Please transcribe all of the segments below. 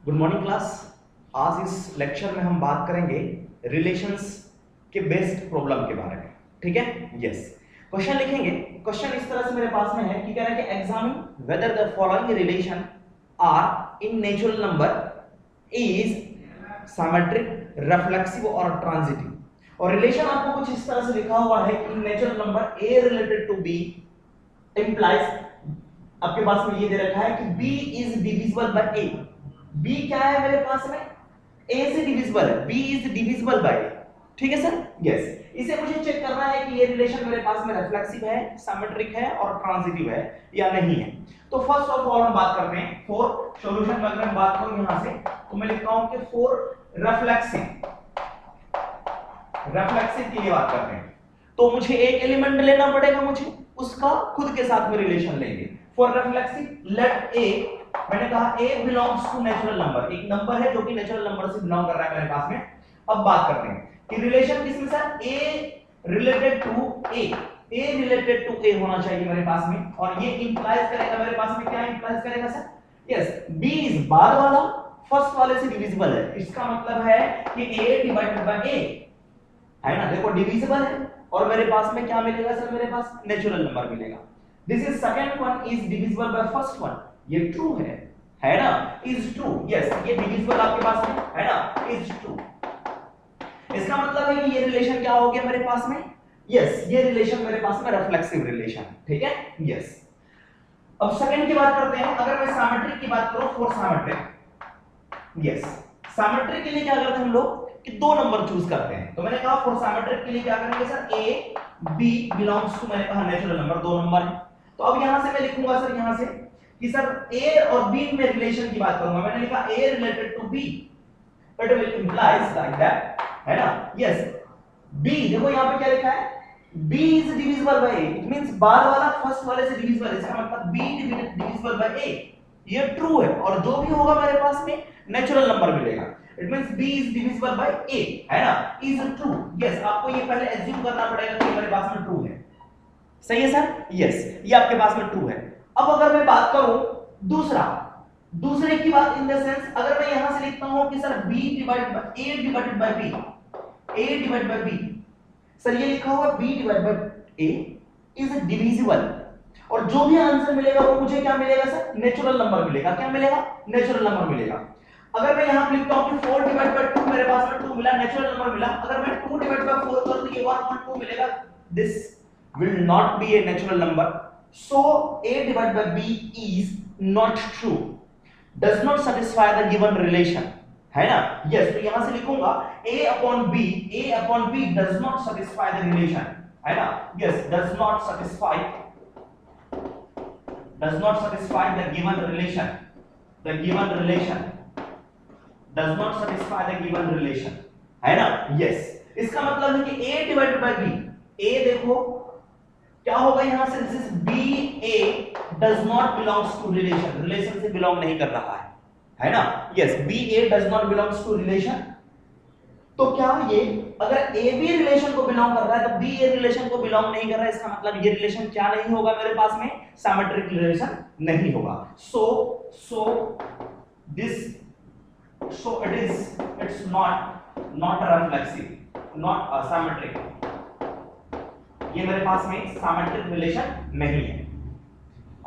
Good morning class. आज इस lecture में हम बात करेंगे रिलेशंस के बेस्ड प्रॉब्लम के बारे में। ठीक है, यस। क्वेश्चन लिखेंगे। क्वेश्चन इस तरह से मेरे पास में है कि कह रहा है कि examine whether the following relation are in natural number is symmetric, reflexive और ट्रांजिटिव। और रिलेशन आपको कुछ इस तरह से लिखा हुआ है कि natural number a related to b implies, आपके पास में ये दे रखा है कि b is divisible by a। b क्या है मेरे पास में, a से डिविजिबल है, b is divisible by a। ठीक है सर, यस। इसे मुझे चेक करना है कि ये रिलेशन मेरे पास में रिफ्लेक्सिव है, सिमेट्रिक है और ट्रांजिटिव है या नहीं है। तो फर्स्ट ऑफ ऑल हम बात करते हैं फॉर सॉल्यूशन में। अगर मैं बात करूं यहां से तो मैं लिखता हूं कि फॉर रिफ्लेक्सिव के लिए बात करते हैं तो मुझे एक एलिमेंट लेना पड़ेगा, मुझे उसका खुद के साथ में रिलेशन लेंगे। फॉर रिफ्लेक्सिव लेट ए, मैंने कहा a belongs to natural number, एक नंबर है जो कि नेचुरल नंबर से बिलोंग कर रहा है मेरे पास में। अब बात करते हैं कि रिलेशन किसमें sir, a related to a होना चाहिए मेरे पास में। और ये इंप्लाइज करेगा मेरे पास में, क्या इंप्लाइज करेगा सर, यस, b इज बाद वाला फर्स्ट वाले से डिविजिबल है। इसका मतलब है कि a डिवाइडेड बाय a है ना, देखो डिविजिबल है और मेरे पास में क्या मिलेगा सर, मेरे पास नेचुरल नंबर मिलेगा। This is second one is divisible by first one, ये ट्रू है ना, इज ट्रू, यस, ये डिविजिबल आपके पास में है ना, इज ट्रू। इसका मतलब है कि ये रिलेशन क्या हो गया मेरे पास में, यस, ये रिलेशन मेरे पास में रिफ्लेक्सिव रिलेशन। ठीक है, यस। अब सेकंड की बात करते हैं। अगर मैं सिमेट्रिक की बात करूं, फॉर सिमेट्रिक, यस, सिमेट्रिक के लिए क्या करते हैं हम लोग कि दो नंबर चूज करते हैं। तो मैंने कहा फॉर सिमेट्रिक के लिए क्या करेंगे sir, a b belongs to, मैंने कहा नेचुरल नंबर, दो नंबर है। तो अब यहां से मैं लिखूंगा सर, यहां से कि सर a और b में रिलेशन की बात करूंगा। मैंने लिखा a related to b, it will implies like that, है ना, यस। b देखो यहां पे क्या लिखा है, b is divisible by a, it means बाद वाला फर्स्ट वाले से डिविजिबल, इसका मतलब b डिविजिबल बाय a, ये ट्रू है। और जो भी होगा मेरे पास में नेचुरल नंबर मिलेगा, it means b is divisible by a, है ना, इज ट्रू, यस। आपको ये पहले एज्यूम करना पड़ेगा कि मेरे पास में ट्रू है। सही है सर, यस, ये आपके पास में ट्रू है। अब अगर मैं बात करूं दूसरे की बात, इन द सेंस अगर मैं यहां से लिखता हूं कि sir b divided by a divided by b, a divided by b, sir ये लिखा हुआ b divided by a is divisible, और जो भी आंसर मिलेगा वो मुझे क्या मिलेगा सर, नेचुरल नंबर मिलेगा। क्या मिलेगा, नेचुरल नंबर मिलेगा। अगर मैं यहां पे लिखता हूं कि 4 डिवाइड बाय 2, मेरे पास में 2 मिला, नेचुरल नंबर मिला। अगर मैं 2 डिवाइड बाय 4 करूं तो ये 1.2 मिलेगा, this will not be a natural number, so a divided by b is not true, does not satisfy the given relation, है ना, yes। तो यहां से लिखूंगा a upon b does not satisfy the relation, है ना, yes, does not satisfy the given relation, does not satisfy the given relation, है ना, yes। इसका मतलब है कि a divided by b, a देखो क्या होगा यहां से, this is b a does not belongs to relation से बिलोंग नहीं कर रहा है ना, yes, b a does not belongs to relation. तो क्या ये अगर a b रिलेशन को बिलोंग कर रहा है तो b a रिलेशन को बिलोंग नहीं कर रहा है, इसका मतलब ये रिलेशन क्या नहीं होगा मेरे पास में, सिमेट्रिक रिलेशन नहीं होगा। It's not reflexive, not symmetric, ये मेरे पास में सिमेट्रिक रिलेशन नहीं है।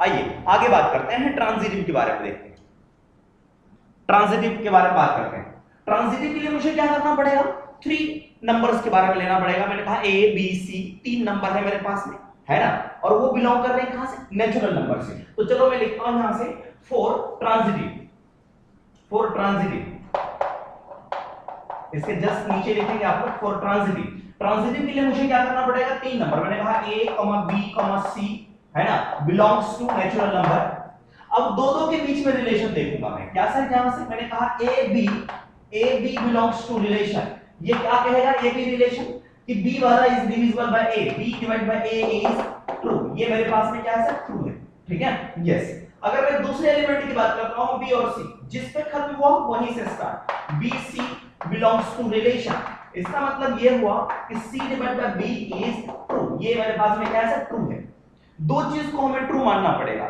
आइए आगे बात करते हैं, ट्रांजिटिव के बारे में देखते हैं। ट्रांजिटिव के बारे में बात करते हैं। ट्रांजिटिव के लिए मुझे क्या करना पड़ेगा, 3 नंबर्स के बारे में लेना पड़ेगा। मैंने कहा a b c 3 नंबर है मेरे पास में, है ना, और वो बिलोंग कर रहे हैं कहां से, नेचुरल नंबर से। तो चलो मैं लिखता हूं यहां से फॉर ट्रांजिटिव, इसके जस्ट नीचे लिखेंगे आप लोग फॉर ट्रांजिटिव। ट्रांजिटिव के लिए मुझे क्या करना पड़ेगा, 3 नंबर, मैंने कहा a, b, c, है ना, बिलोंग्स टू नेचुरल नंबर। अब दो के बीच में रिलेशन देखूंगा मैं, क्या सर, यहां से मैंने कहा a b belongs to relation, ये क्या कहेगा, a b रिलेशन कि b वाला is divisible by a, b divide by a is true, ये मेरे पास में क्या है सर, ट्रू है। ठीक है, यस। अगर मैं दूसरे एलिमेंट की बात करता हूं b और c, जिस पे खत्म हुआ वहीं से start, b c belongs to relation, इसका मतलब ये हुआ कि c divide by b is true, ये मेरे पास में क्या है सर, ट्रू है। दो चीज को हमें ट्रू मानना पड़ेगा।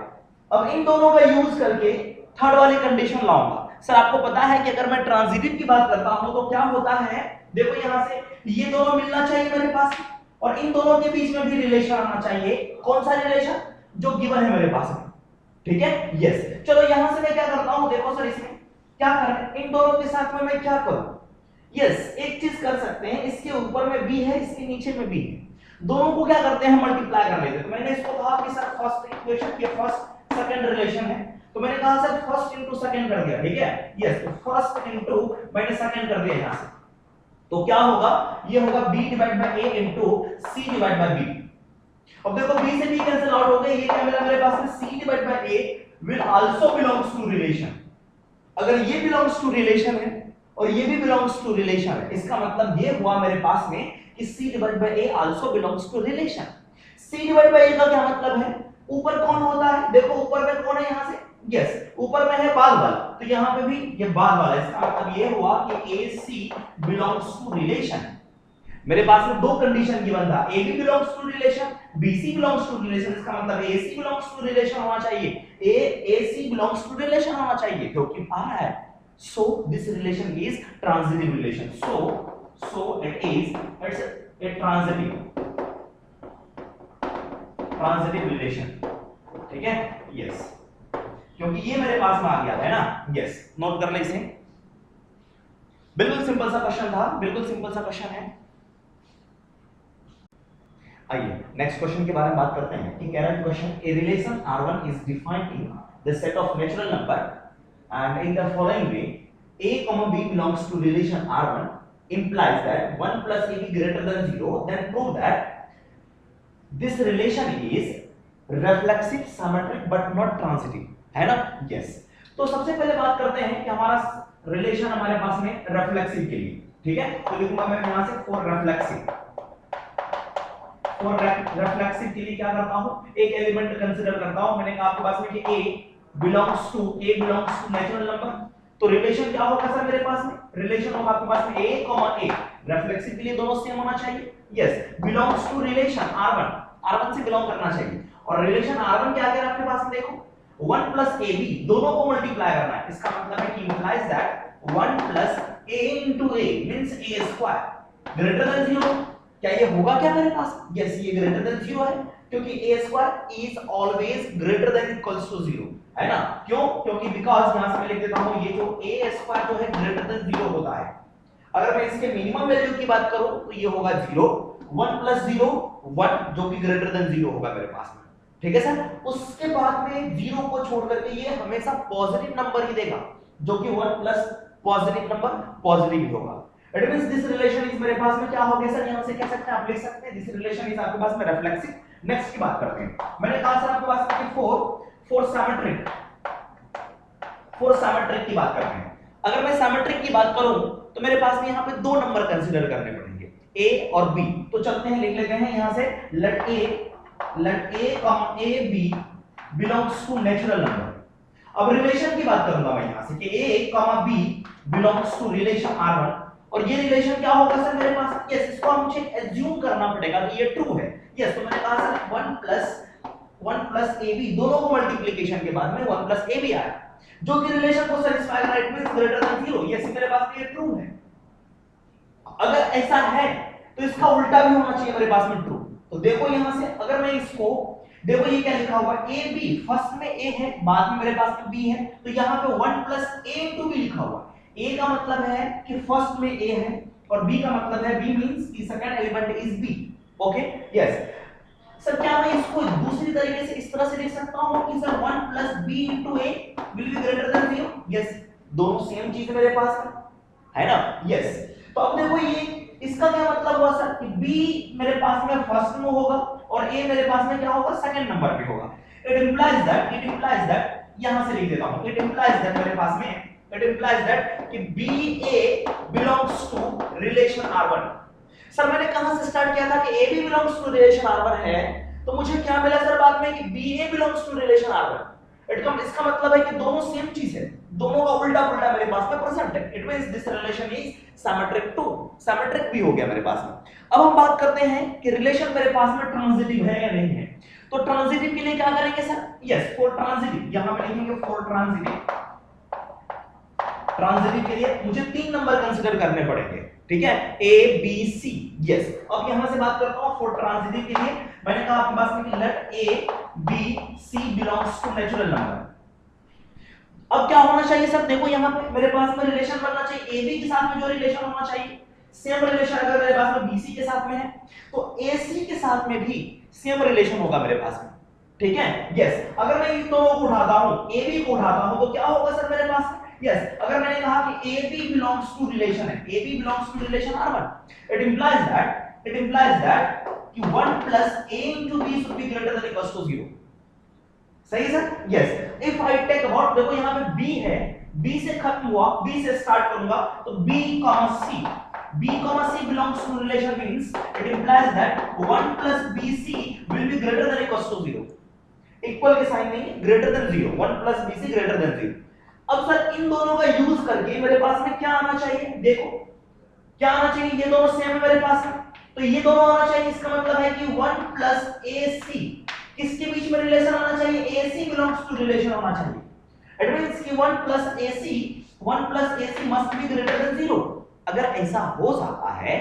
अब इन दोनों का यूज करके थर्ड वाली कंडीशन लाऊंगा। सर आपको पता है कि अगर मैं ट्रांजिटिव की बात करता हूं तो क्या होता है, देखो यहां से ये दोनों मिलना चाहिए मेरे पास और इन दोनों के बीच में भी रिलेशन आना चाहिए। कौन सा रिलेशन? जो गिवन है मेरे पास में, ठीक है। यस, चलो यहां से मैं क्या करता हूं, देखो सर इसमें क्या करें, इन दोनों के साथ में मैं क्या करूं, यस एक चीज कर सकते हैं, इसके ऊपर में b है, इसके नीचे में b है, दोनों को क्या करते हैं मल्टीप्लाई कर लेते हैं। तो मैंने इसको कहा कि सर फर्स्ट इक्वेशन के फर्स्ट सेकंड रिलेशन है, तो मैंने कहा सर फर्स्ट इनटू सेकंड कर दिया, ठीक है। यस, तो फर्स्ट इनटू मैंने सेकंड कर दिया यहां से, तो क्या होगा, ये होगा b divide by a into c divide by b। अब देखो b से b कैंसिल आउट हो गए, ये क्या मिला मेरे पास में, c divide by a will also belongs to relation. अगर ये बिलोंग्स टू रिलेशन है और ये भी बिलोंग्स टू रिलेशन है, इसका मतलब ये हुआ मेरे पास में कि c divide by a also belongs to relation. c divide by a का क्या मतलब है, ऊपर कौन होता है, देखो ऊपर में कौन है यहां से, यस ऊपर में है बाद वाला, तो यहां पे भी ये बाद वाला, इसका मतलब ये हुआ कि AC बिलोंग्स टू रिलेशन। मेरे पास में दो कंडीशन गिवन था, AB belongs to relation, BC belongs to relation, इसका मतलब AC बिलोंग्स टू रिलेशन होना चाहिए, AC बिलोंग्स टू रिलेशन होना चाहिए, क्योंकि आ रहा है। So this relation is transitive relation. So it is, it's a transitive relation, ठीक है। Yes, क्योंकि ये मेरे पास में आ गया है ना। Yes, नोट कर ले इसे, बिल्कुल सिंपल सा क्वेश्चन था, बिल्कुल सिंपल सा क्वेश्चन है। आइए नेक्स्ट क्वेश्चन के बारे में बात करते हैं कि कह रहा है question, a relation R1 is defined in the set of natural number and in the following way a comma b belongs to relation R1 implies that 1 plus ab greater than 0, then prove that this relation is reflexive, symmetric but not transitive, है ना। yes, तो सबसे पहले बात करते हैं कि हमारा रिलेशन हमारे पास में रिफ्लेक्सिव के लिए, ठीक है। तो लिखूंगा मैं यहां से फॉर रिफ्लेक्सिव, फॉर रिफ्लेक्सिव के लिए क्या करता हूं, एक एलिमेंट कंसीडर करता हूं। मैंने कहा आपके पास में कि a belongs to natural number, तो रिलेशन क्या होगा सर मेरे पास में, रिलेशन होगा आपके पास में a, a, रिफ्लेक्सिव के लिए दोनों सेम होना चाहिए। Yes, belongs to relation R1 से बिलोंग करना चाहिए, और रिलेशन R1 क्या कह रहा है आपके पास में, देखो 1 प्लस ab दोनों को मल्टीप्लाई करना है, इसका मतलब है कि implies that 1 plus a into a means a square greater than 0। क्या ये होगा क्या मेरे पास, यस ये ग्रेटर देन 0 है, क्योंकि a square is always greater than equals to 0, है ना। क्यों, क्योंकि बिकॉज़ यहां से मैं लिख देता हूं, ये जो a स्क्वायर जो है ग्रेटर देन 0 होता है। अगर मैं इसके मिनिमम वैल्यू की बात करूं तो ये होगा 0, 1 प्लस 0 1 जो कि ग्रेटर देन 0 होगा मेरे पास में, ठीक है सर। उसके बाद में 0 को छोड़ करके ये हमेशा पॉजिटिव नंबर ही देगा, जो कि 1 प्लस पॉजिटिव नंबर पॉजिटिव ही होगा। It means this relation is मेरे पास में क्या हो गया सर, यहां से कह सकते हैं, आप लिख सकते हैं दिस रिलेशन इज आपके पास में रिफ्लेक्सिव। नेक्स्ट की बात करते हैं, मैंने कहा सर आपके पास में फॉर सिमेट्रिक की बात करते हैं। अगर मैं सिमेट्रिक की बात करूं तो मेरे पास में यहां पे दो नंबर कंसीडर करने पड़ेंगे, a और b। तो चलते हैं, लिख लेते हैं यहां से, let a, a b belongs to natural number. अब रिलेशन की बात करूंगा मैं यहां से कि a, b belongs to relation R1, और ये रिलेशन क्या होगा सर मेरे पास, यस इसको मुझे एज्यूम करना पड़ेगा कि ये ट्रू है। यस, तो मैंने कहा सर 1 प्लस ab दोनों को मल्टीप्लिकेशन के बाद में 1 प्लस ab आया, जो कि रिलेशन को सेटिस्फाई कर रहा है, it means greater than 0। Yes मेरे पास ये ट्रू है। अगर ऐसा है तो इसका उल्टा भी होना चाहिए मेरे पास में ट्रू। तो देखो यहां से अगर मैं इसको देखो, ये क्या लिखा हुआ है, ab फर्स्ट में a है, बाद में मेरे पास में b है, तो यहां पे 1 प्लस a इनटू b लिखा हुआ है। a का मतलब है कि फर्स्ट में a है, और b का मतलब है b मींस कि second element is b। Okay, yes sir, क्या मैं इसको दूसरी तरीके से इस तरह से लिख सकता हूं कि sir 1 plus b into a will be greater than 0? Yes, दोनों सेम चीज है मेरे पास है ना। यस, तो अब देखो ये इसका क्या मतलब हुआ सर कि b मेरे पास में फर्स्ट में होगा और a मेरे पास में क्या होगा, सेकंड नंबर पे होगा। इट इंप्लाइज दैट यहां से लिख देता हूं, इट इंप्लाइज दैट मेरे पास में it implies that कि BA belongs to relation R1। Sir मैंने कहां से स्टार्ट किया था कि AB belongs to relation R1 है, तो मुझे क्या मिला सर बाद में कि BA belongs to relation R1। इसका मतलब है कि दोनों सेम चीज है, दोनों का उल्टा पुल्टा मेरे पास में प्रेजेंट है। It means this relation is symmetric too, symmetric भी हो गया मेरे पास में। अब हम बात करते हैं कि रिलेशन मेरे पास में ट्रांजिटिव है या नहीं है। तो ट्रांजिटिव के लिए क्या करेंगे सर, यस फॉर ट्रांजिटिव, यहां पे लिखेंगे फॉर ट्रांजिटिव ट्रांजिटिव के लिए मुझे 3 नंबर कंसीडर करने पड़ेंगे, ठीक है, ए बी सी। यस, अब यहां से बात करता हूं फॉर ट्रांजिटिव के लिए। मैंने कहा आपके पास में कि let A B C belongs to natural number. अब क्या होना चाहिए सर, देखो यहां पे मेरे पास में रिलेशन बनना चाहिए, ए बी के साथ में जो रिलेशन होना चाहिए सेम रिलेशन अगर मेरे पास में बीसी के साथ में है तो एसी के साथ में भी सेम रिलेशन होगा मेरे पास में, ठीक है। यस, अगर मैं इन दोनों को उठाता हूं, ए बी को उठाता हूं तो क्या होगा सर मेरे पास। यस, अगर मैंने कहा कि A B belongs to relation है, A B belongs to relation R1, it implies that कि 1 plus a into b should be greater than equals to 0। सही है sir. Yes, if I take about, देखो यहां पे b है, b से खत्म हुआ, b से स्टार्ट करूंगा तो b, c belongs to relation means it implies that 1 plus bc will be greater than equals to 0। Equal के साइन नहीं, greater than 0, 1 plus bc greater than 0। अब सर इन दोनों का यूज करके मेरे पास में क्या आना चाहिए, देखो क्या आना चाहिए, ये दोनों सेम है मेरे पास में तो ये दोनों आना चाहिए। इसका मतलब है कि 1 plus ac किसके बीच में रिलेशन आना चाहिए, ac belongs to रिलेशन होना चाहिए। इट मींस कि 1 plus ac must be greater than 0। अगर ऐसा हो जाता है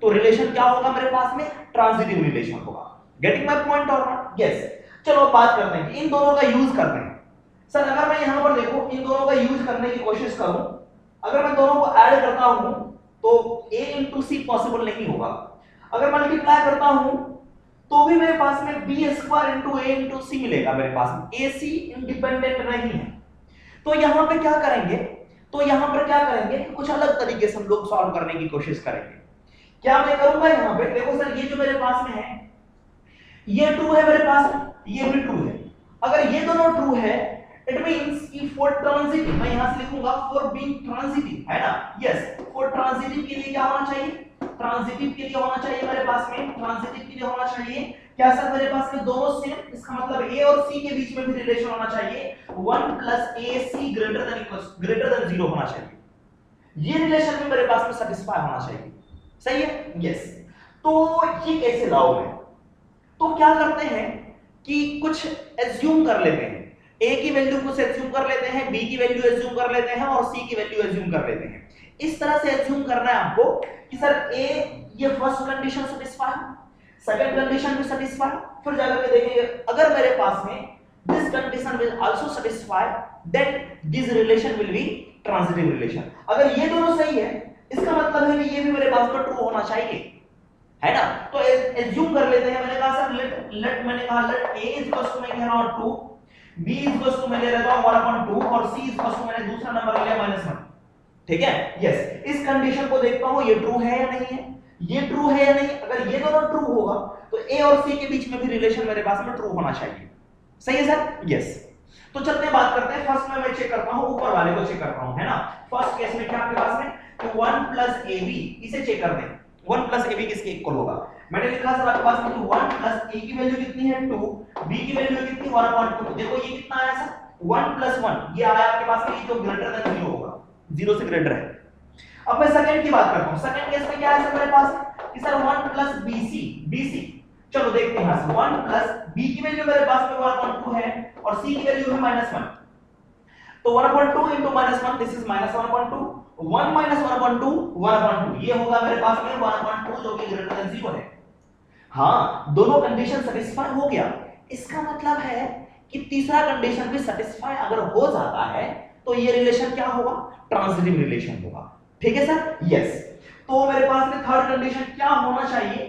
तो रिलेशन क्या होगा मेरे पास में, ट्रांजिटिव रिलेशन होगा। गेटिंग माय पॉइंट और नॉट। यस, चलो बात करते हैं कि इन दोनों का यूज करते हैं। सर अगर मैं यहां पर देखो इन दोनों का यूज करने की कोशिश करूं, अगर मैं दोनों को ऐड करता हूं तो a into c पॉसिबल नहीं होगा। अगर मल्टीप्लाई करता हूं तो भी मेरे पास में b square into a into c मिलेगा मेरे पास में, ac इंडिपेंडेंट नहीं है। तो यहां पे क्या करेंगे, कुछ अलग तरीके से हम लोग सॉल्व करने की कोशिश करेंगे। क्या मैं करूंगा यहां पे, देखो सर ये जो मेरे पास में है ये ट्रू है मेरे पास में, ये भी ट्रू है। अगर ये दोनों ट्रू है इट मींस कि फॉर ट्रांजिटिव, मैं यहां से लिखूंगा फॉर बीइंग ट्रांजिटिव, है ना। यस, फॉर ट्रांजिटिव के लिए क्या होना चाहिए, ट्रांजिटिव के लिए होना चाहिए मेरे पास में, ट्रांजिटिव के लिए होना चाहिए क्या सर मेरे पास में दोनों सेम, इसका मतलब a और c के बीच में भी रिलेशन होना चाहिए 1 plus ac greater than 0 होना चाहिए। ये रिलेशन भी मेरे पास में सैटिस्फाई होना चाहिए, सही है। यस, तो ये कैसे लाओगे, तो क्या करते हैं कि कुछ एज्यूम कर लेते हैं, a की वैल्यू कुछ एज्यूम कर लेते हैं, b की वैल्यू एज्यूम कर लेते हैं और c की वैल्यू एज्यूम कर लेते हैं। इस तरह से एज्यूम करना है आपको कि सर a ये first condition satisfy, second condition भी सैटिस्फाई, फिर जाकर के देखेंगे अगर मेरे पास में this condition will also satisfy then this relation will be transitive relation. अगर ये दोनों सही है इसका मतलब है कि ये भी मेरे पास में ट्रू होना चाहिए, है ना। तो एज्यूम कर लेते हैं, मैंने कहा सर मैंने कहा let a is equal to मैं कह रहा हूं 2, b इज इक्वल टू मैं ले लेता हूं 1/2 और c इज इक्वल टू मैंने दूसरा नंबर ले लिया -1, ठीक है। यस, इस कंडीशन को देखता हूं ये ट्रू है या नहीं है, ये ट्रू है या नहीं। अगर ये दोनों ट्रू होगा तो a और c के बीच में भी रिलेशन मेरे पास में ट्रू होना चाहिए, सही है सर। यस, तो चलते हैं बात करते हैं। फर्स्ट में मैं चेक करता हूं, ऊपर वाले को चेक करता हूं, है ना। फर्स्ट केस में क्या आपके पास में तो 1 plus ab, इसे चेक कर दें 1 plus ab किसके इक्वल होगा। मैंने लिखा सर आपके पास में 1 plus a की वैल्यू कितनी है 2, b की वैल्यू कितनी 1/2। देखो ये कितना आया सर 1 plus 1, ये आया आपके पास में, ये जो ग्रेटर देन 0 होगा, 0 से ग्रेटर है। अब मैं सेकंड की बात करता हूं, सेकंड केस में क्या है सर मेरे पास कि सर 1 plus bc, चलो देखते हैं यहां से 1 plus b की वैल्यू मेरे पास में 1/2 है और c की वैल्यू है -1, तो 1/2 into -1 दिस इज -1/2, 1 minus 1/2 1/2, ये होगा मेरे पास में 1/2 जो कि ग्रेटर देन 0 है। हां, दोनों कंडीशन सैटिस्फाई हो गया, इसका मतलब है कि तीसरा कंडीशन भी सैटिस्फाई अगर हो जाता है तो ये रिलेशन क्या होगा, ट्रांजिटिव रिलेशन होगा, ठीक है सर। यस, तो मेरे पास में थर्ड कंडीशन क्या होना चाहिए,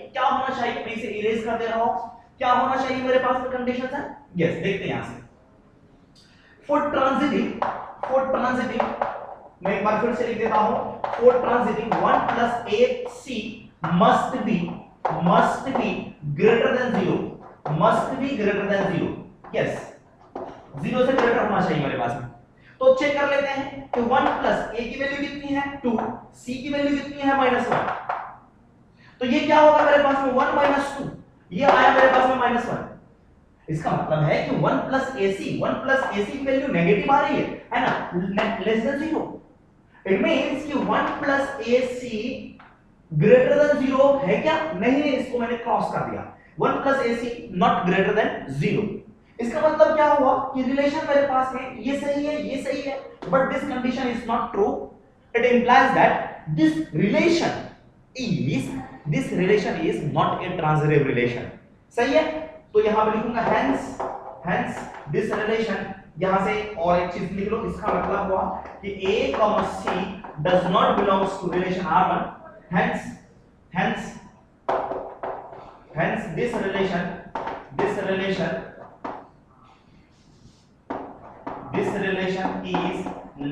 मैं इसे इरेज कर दे रहा हूं, क्या होना चाहिए मेरे पास में कंडीशन सर। यस, देखते हैं यहां से फॉर ट्रांजिटिव मैं एक बार फिर से लिख देता हूं, for transitive 1 plus ac must be greater than 0, yes 0 से ग्रेटर होना चाहिए मेरे पास में। तो चेक कर लेते हैं कि 1 plus a की वैल्यू कितनी है 2, c की वैल्यू कितनी है -1, तो ये क्या होगा मेरे पास में 1 minus 2, ये आया मेरे पास में -1। इसका मतलब है कि 1 plus ac की वैल्यू नेगेटिव आ रही है ना, लेस देन 0। इट मींस कि 1 plus ac ग्रेटर देन 0 है क्या, नहीं है, इसको मैंने क्रॉस कर दिया। 1 plus ac not greater than 0, इसका मतलब क्या हुआ कि रिलेशन मेरे पास है, ये सही है, ये सही है, but this condition is not true. It implies that this relation is not a transitive relation. सही है. तो यहां पे लिखूंगा हेंस दिस रिलेशन. यहां से और एक चीज लिख लो, इसका मतलब हुआ कि A, C does not belongs to relation R1. Hence this relation is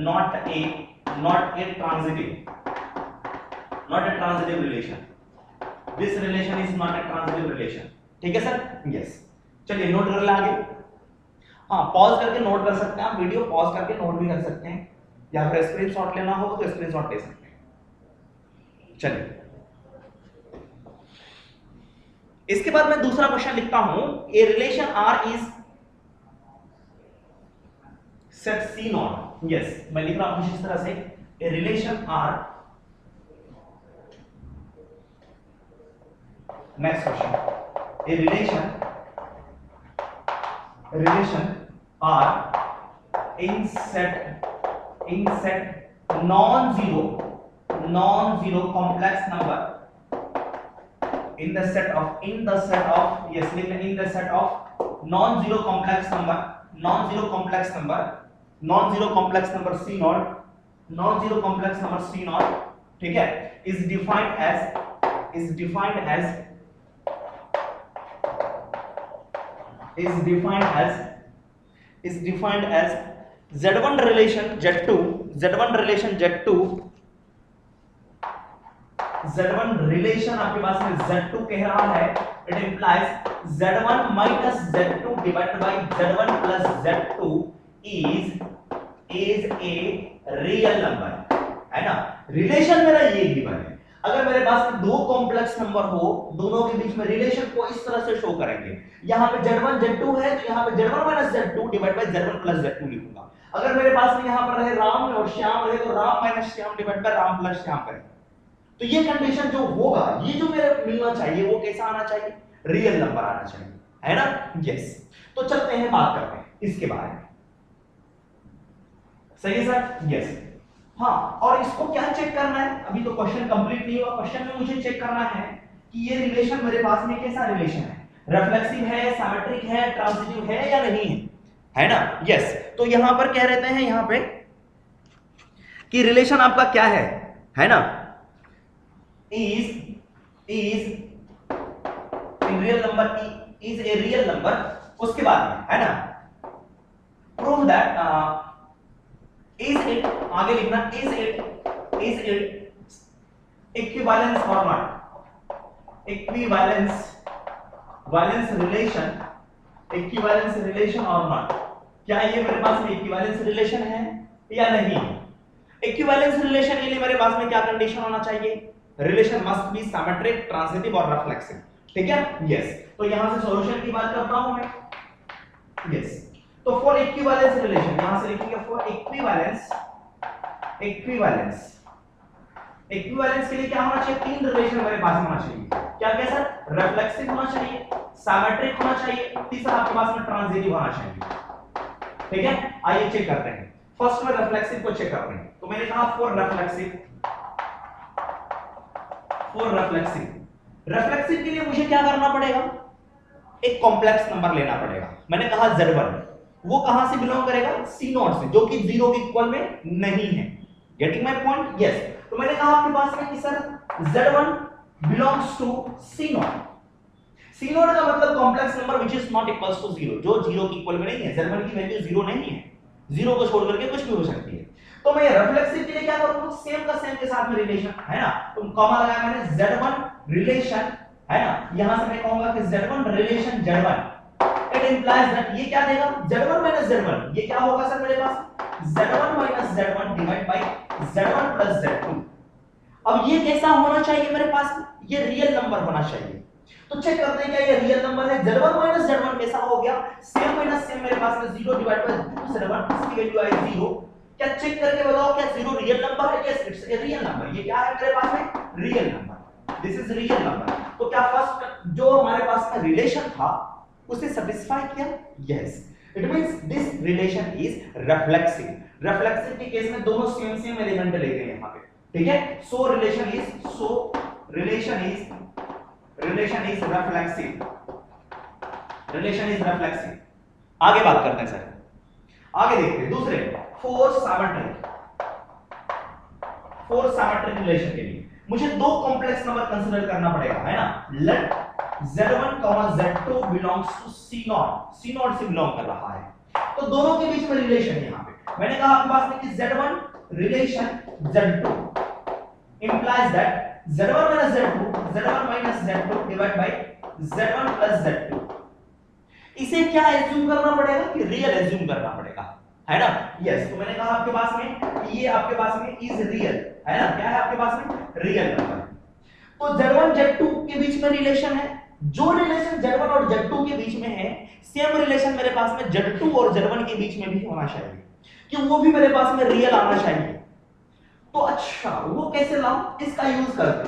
not a transitive relation. This relation is not a transitive relation. ठीक है सर. यस. चलिए नोट कर ले आगे. हाँ, पॉज करके नोट कर सकते हैं आप, वीडियो पॉज करके नोट भी कर सकते हैं, या फिर स्क्रीनशॉट लेना हो तो स्क्रीनशॉट ले सकते हैं. चलिए इसके बाद मैं दूसरा क्वेश्चन लिखता हूं. A relation R is set C not. Yes, मैं लिख रहा हूं कुछ इस तरह से. A relation R, next question, a relation R in set non-zero complex number in the set of non-zero complex number C naught, ठीक है, is defined as Z1 relation Z2 आपके पास में Z2 कह रहा है. It implies Z1 minus Z2 divided by Z1 plus Z2 is a real number, है ना. रिलेशन मेरा ये गिवन है. अगर मेरे पास में दो कॉम्प्लेक्स नंबर हो, दोनों के बीच में रिलेशन को इस तरह से शो करेंगे. यहां पे Z1 Z2 है तो यहां पे Z1 minus Z2 divide by Z1 plus Z2 लिखूंगा. अगर मेरे पास में यहां पर रहे राम और श्याम रहे तो Ram minus Shyam divide by Ram plus Shyam करें. तो ये कंडीशन जो होगा, ये जो मेरे मिलना चाहिए वो कैसा आना चाहिए? रियल नंबर आना चाहिए, है ना. यस. तो चलते हैं बात करते हैं इसके बारे में. सही है सर. यस. हाँ, और इसको क्या चेक करना है? अभी तो क्वेश्चन कंप्लीट नहीं हुआ. क्वेश्चन में मुझे चेक करना है कि ये रिलेशन मेरे पास में कैसा रिलेशन है, रिफ्लेक्सिव है, सिमेट्रिक है, ट्रांजिटिव है या नहीं है ना. यस. तो यहां पर कह रहते हैं यहां पे कि रिलेशन आपका क्या है ना, is in real number, is a real number. उसके बाद में है ना, प्रूव दैट is it, आगे लिखना, is it equivalence or not, equivalence relation or not. क्या ये मेरे पास में इक्विवेलेंस रिलेशन है या नहीं? इक्विवेलेंस रिलेशन के लिए मेरे पास में क्या कंडीशन होना चाहिए? Relation must be symmetric, transitive और रिफ्लेक्सिव. ठीक है. यस. तो यहां से सॉल्यूशन की बात करता हूं मैं. यस. तो फॉर इक्विवेलेंस रिलेशन यहां से लिखेंगे फॉर इक्विवेलेंस के लिए क्या होना चाहिए? तीन रिलेशन मेरे पास होना चाहिए. क्या क्या सर? रिफ्लेक्सिव होना चाहिए, सिमेट्रिक होना चाहिए, तीसरा आपके पास में ट्रांजिटिव होना चाहिए. ठीक है. आइए चेक करते हैं. फर्स्ट में रिफ्लेक्सिव को चेक करते हैं. तो मैंने कहा फॉर रिफ्लेक्सिव के लिए मुझे क्या करना पड़ेगा? एक कॉम्प्लेक्स नंबर लेना पड़ेगा. मैंने कहा Z1, वो कहां से बिलोंग करेगा? C नॉट से, जो कि 0 के इक्वल में नहीं है. Getting my point. यस. तो मैंने कहा आपके पास में कि sir Z1 belongs to C not. C not का मतलब complex number which is not equals to 0, जो 0 के इक्वल में नहीं है. Z1 की वैल्यू 0 नहीं है, 0 को छोड़ करके कुछ भी हो सकती है. तो मैं रिफ्लेक्सिव के लिए क्या करूंगा? सेम का सेम के साथ में रिलेशन, है ना. तो कॉमा लगाया मैंने, Z1 रिलेशन, है ना. यहां से मैं कहूंगा कि Z1 relation Z1. It implies that ये क्या देगा? Z1 minus Z1. ये क्या होगा सर मेरे पास? Z1 minus Z1 divide bye Z1 plus Z2. अब ये कैसा होना चाहिए मेरे पास? ये रियल नंबर होना चाहिए. तो चेक करते हैं क्या ये रियल नंबर है. Z1 minus Z1 कैसा हो गया? सेम माइनस सेम मेरे पास में 0 डिवाइड बाय 2 Z1, इसकी वैल्यू आई 0. क्या चेक करके बताओ क्या 0 रियल नंबर है? Yes, it's a real number. ये क्या है मेरे पास में? Real number. This is real number. तो क्या फर्स्ट जो हमारे पास में रिलेशन था उसे सेटिस्फाई किया? Yes, it means this relation is reflexive. Reflexive के केस में दोनों सेम सेम एलिमेंट लेते हैं यहां पे, ठीक है। सो relation is reflexive, relation is reflexive. आगे बात करते हैं सर, आगे देखते हैं दूसरे फोर्स सिमेट्रिक रिलेशन के लिए मुझे दो कॉम्प्लेक्स नंबर कंसीडर करना पड़ेगा, है ना। Late Z1, Z2 belongs to C0 से बिलोंग कर रहा है, तो दोनों के बीच में रिलेशन है। यहां पे मैंने कहा आपके पास में कि Z1 relation Z2 implies that Z1 minus Z2 divided by Z1 plus Z2। इसे क्या एज्यूम करना पड़ेगा कि रियल एज्यूम करना पड़ेगा, है ना। यस, तो मैंने कहा आपके पास में ये आपके पास में इज रियल, है ना। क्या है आपके पास में? Real number. तो Z1 Z2 के बीच में रिलेशन है, जो रिलेशन Z1 और Z2 के बीच में है सेम रिलेशन मेरे पास में Z2 और Z1 के बीच में भी होना चाहिए, कि वो भी मेरे पास में रियल आना चाहिए। तो अच्छा, वो कैसे लाऊं? इसका यूज करते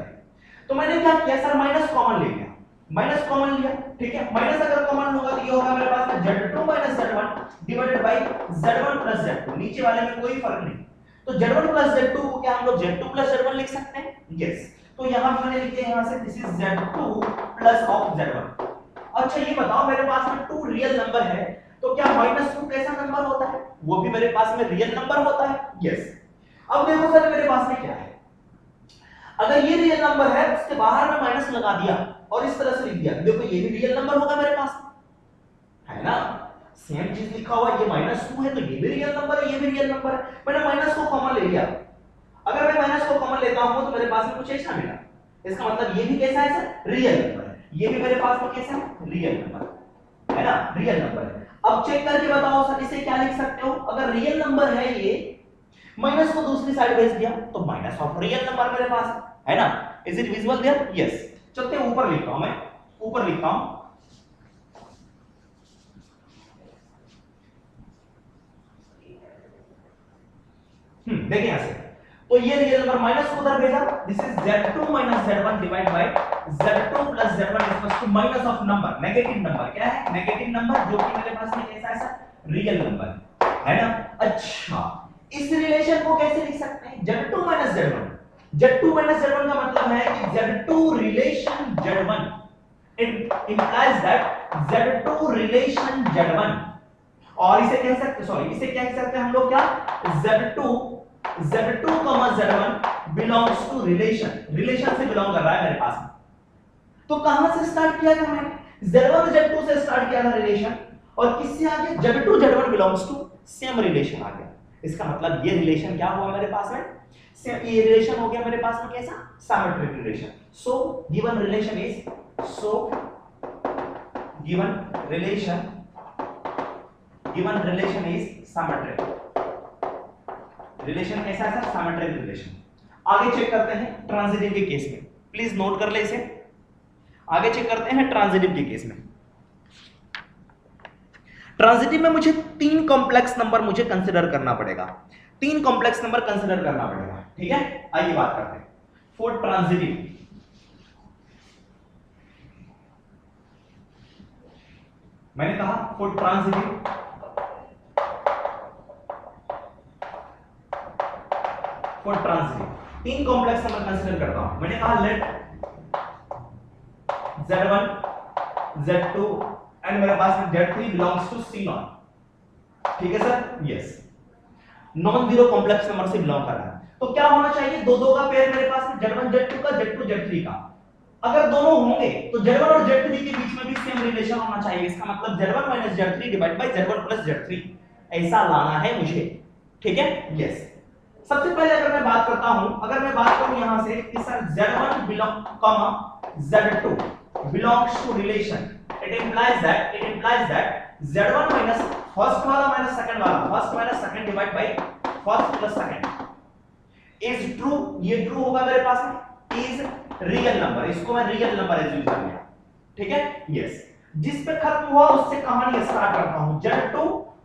हैं। तो मैंने क्या किया सर, माइनस कॉमन ले लिया, माइनस कॉमन लिया, ठीक है। माइनस अगर कॉमन होगा तो ये होगा मेरे पास में Z2 minus Z1 divided by Z1 plus Z2, नीचे वाले में कोई फर्क नहीं। तो Z1 plus Z2 को क्या हम लोग Z2 plus Z1 लिख सकते हैं? यस, तो यहां पे मैंने लिख दिया, यहां से this is Z2 plus of Z1। अच्छा ये बताओ, मेरे पास में 2 रियल नंबर है, तो क्या -2 कैसा नंबर होता है? वो भी मेरे पास में रियल नंबर होता है। यस, अब देखो सर मेरे पास में क्या है, अगर ये रियल नंबर है उसके बाहर में माइनस लगा दिया और इस तरह से लिख दिया, देखो ये भी रियल नंबर होगा मेरे पास, है ना। सेम चीज लिखा हुआ, ये -2 है तो ये भी रियल नंबर है, ये भी रियल नंबर है। मैंने माइनस को कॉमन ले लिया, अगर मैं माइनस को कॉमन लेता हूं तो मेरे पास में कुछ ऐसा मिला, इसका मतलब ये भी कैसा है सर? रियल नंबर है। ये भी मेरे पास में कैसा है? रियल नंबर, है ना, रियल नंबर है। अब चेक करके बताओ सर, इसे क्या लिख सकते हो? अगर रियल नंबर है ये, माइनस को दूसरी साइड भेज दिया तो माइनस ऑफ रियल नंबर मेरे पास है ना। Is it visible there? Yes. चलते हैं ऊपर लिखता हूं, मैं ऊपर लिखता हूं, देखिए यहां से, तो ये रियल नंबर माइनस को उधर भेजा, this is Z2 minus Z1 divide by Z2 plus Z1 equals to minus of number, negative number. क्या है? नेगेटिव नंबर, जो कि मेरे पास में कैसा है सर? रियल नंबर, है ना। अच्छा, इस रिलेशन को कैसे लिख सकते हैं? Z2 minus Z1, Z2 minus Z1 का मतलब है कि Z2 relation Z1, it implies that Z2 relation Z1, और इसे कह सकते, सॉरी इसे कह सकते हैं हम लोग क्या? Z2 Z1 belongs to relation, relation से बिलोंग कर रहा है मेरे पास में। तो कहां से स्टार्ट किया था मैंने? Z1 Z2 से स्टार्ट किया था रिलेशन, और किससे आगे? Z2 Z1 belongs to same relation आ गया। इसका मतलब ये रिलेशन क्या हुआ मेरे पास में? ये रिलेशन हो गया मेरे पास में कैसा? Symmetric relation. So given relation is, given relation is symmetric. Relation कैसा है सर? Symmetric relation. आगे चेक करते हैं ट्रांजिटिव के केस में, प्लीज नोट कर ले इसे। आगे चेक करते हैं ट्रांजिटिव के केस में। ट्रांजिटिव में मुझे 3 कॉम्प्लेक्स नंबर मुझे कंसीडर करना पड़ेगा, 3 कॉम्प्लेक्स नंबर कंसीडर करना पड़ेगा, ठीक है। आइए बात करते हैं फॉर ट्रांजिटिव। मैंने कहा for transitive, for transitive 3 complex number consider करता हूं। मैंने कहा लेट Z1 Z2 एंड मेरे पास में Z3 बिलोंग्स टू C0, ठीक है sir. Yes, non zero complex number से बिलोंग कर रहा है, तो क्या होना चाहिए? दो का पेयर मेरे पास में Z1 Z2 का, Z2 Z3 का। अगर दोनों होंगे तो Z1 और Z3 के बीच में भी सेम रिलेशन होना चाहिए। इसका मतलब Z1 minus Z3 divide by Z1 plus Z3, ऐसा लाना है मुझे, ठीक है। यस, सबसे पहले अगर मैं बात करता हूं, अगर मैं बात करूं यहां से कि sir Z1 belong comma Z2 belongs to relation, it implies that Z1 minus first वाला minus second वाला, first minus second divide by first plus second is true। ये true होगा मेरे पास में, is रियल नंबर, इसको मैं रियल नंबर एज्यूम कर लिया, ठीक है। यस, जिस पे खत्म हुआ उससे कहानी स्टार्ट करता हूं। Z2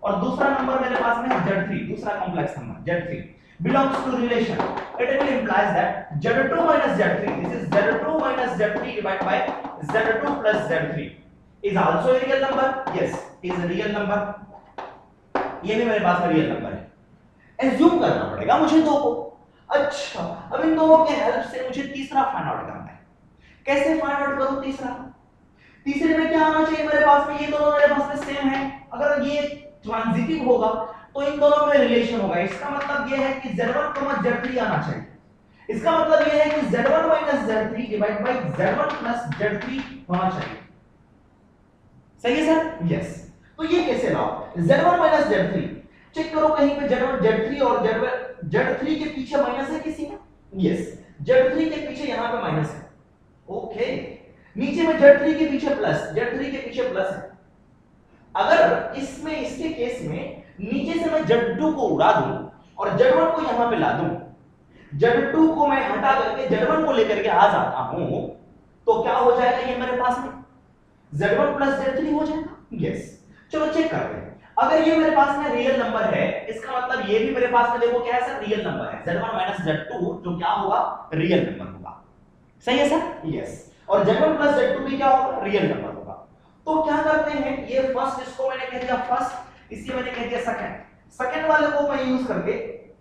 और दूसरा नंबर मेरे पास में Z3, दूसरा complex number Z3 belongs to relation, it will implies that Z2 minus Z3, this is Z2 minus Z3 divided by Z2 plus Z3 is also a real number, yes is real number, ये भी मेरे पास में real number है। Assume करना पड़ेगा मुझे दो को। अच्छा, अब इन दोनों के हेल्प से मुझे तीसरा फाइंड आउट करना है। कैसे फाइंड आउट करूं तीसरा? तीसरे में क्या आना चाहिए मेरे पास में? ये दोनों मेरे पास में सेम है, अगर ये ट्रांजिटिव होगा तो इन दोनों में रिलेशन होगा। इसका मतलब ये है कि Z1, Z3 आना चाहिए। इसका मतलब ये है कि Z1 Z3 divide by Z1 Z3 होना चाहिए। सही है सर? यस। तो ये कैसे लाओ? Z1 Z3 चेक करो, कहीं पे Z1 Z3 और Z3 के पीछे माइनस है किसी में? यस, Z3 के पीछे यहां पे माइनस है। ओके, नीचे में Z3 के पीछे प्लस, Z3 के पीछे प्लस है। अगर इसमें इसके केस में नीचे से मैं Z2 को उड़ा दूं और Z1 को यहां पे ला दूं, Z2 को मैं हटा करके Z1 को लेकर के आ जाता हूं, तो क्या हो जाएगा ये मेरे पास में? Z1 Z3 हो जाएगा। यस, चलो चेक करते हैं। अगर ये मेरे पास में रियल नंबर है, इसका मतलब ये भी मेरे पास में देखो क्या है सर? रियल नंबर है। Z1 Z2 जो क्या होगा? रियल नंबर होगा। सही है सर? यस। और Z1 Z2 भी क्या होगा? रियल नंबर होगा। तो क्या करते हैं, ये फर्स्ट, इसको मैंने कह दिया फर्स्ट, इसी मैंने कह दिया सेकंड। सेकंड वाले को मैं यूज करके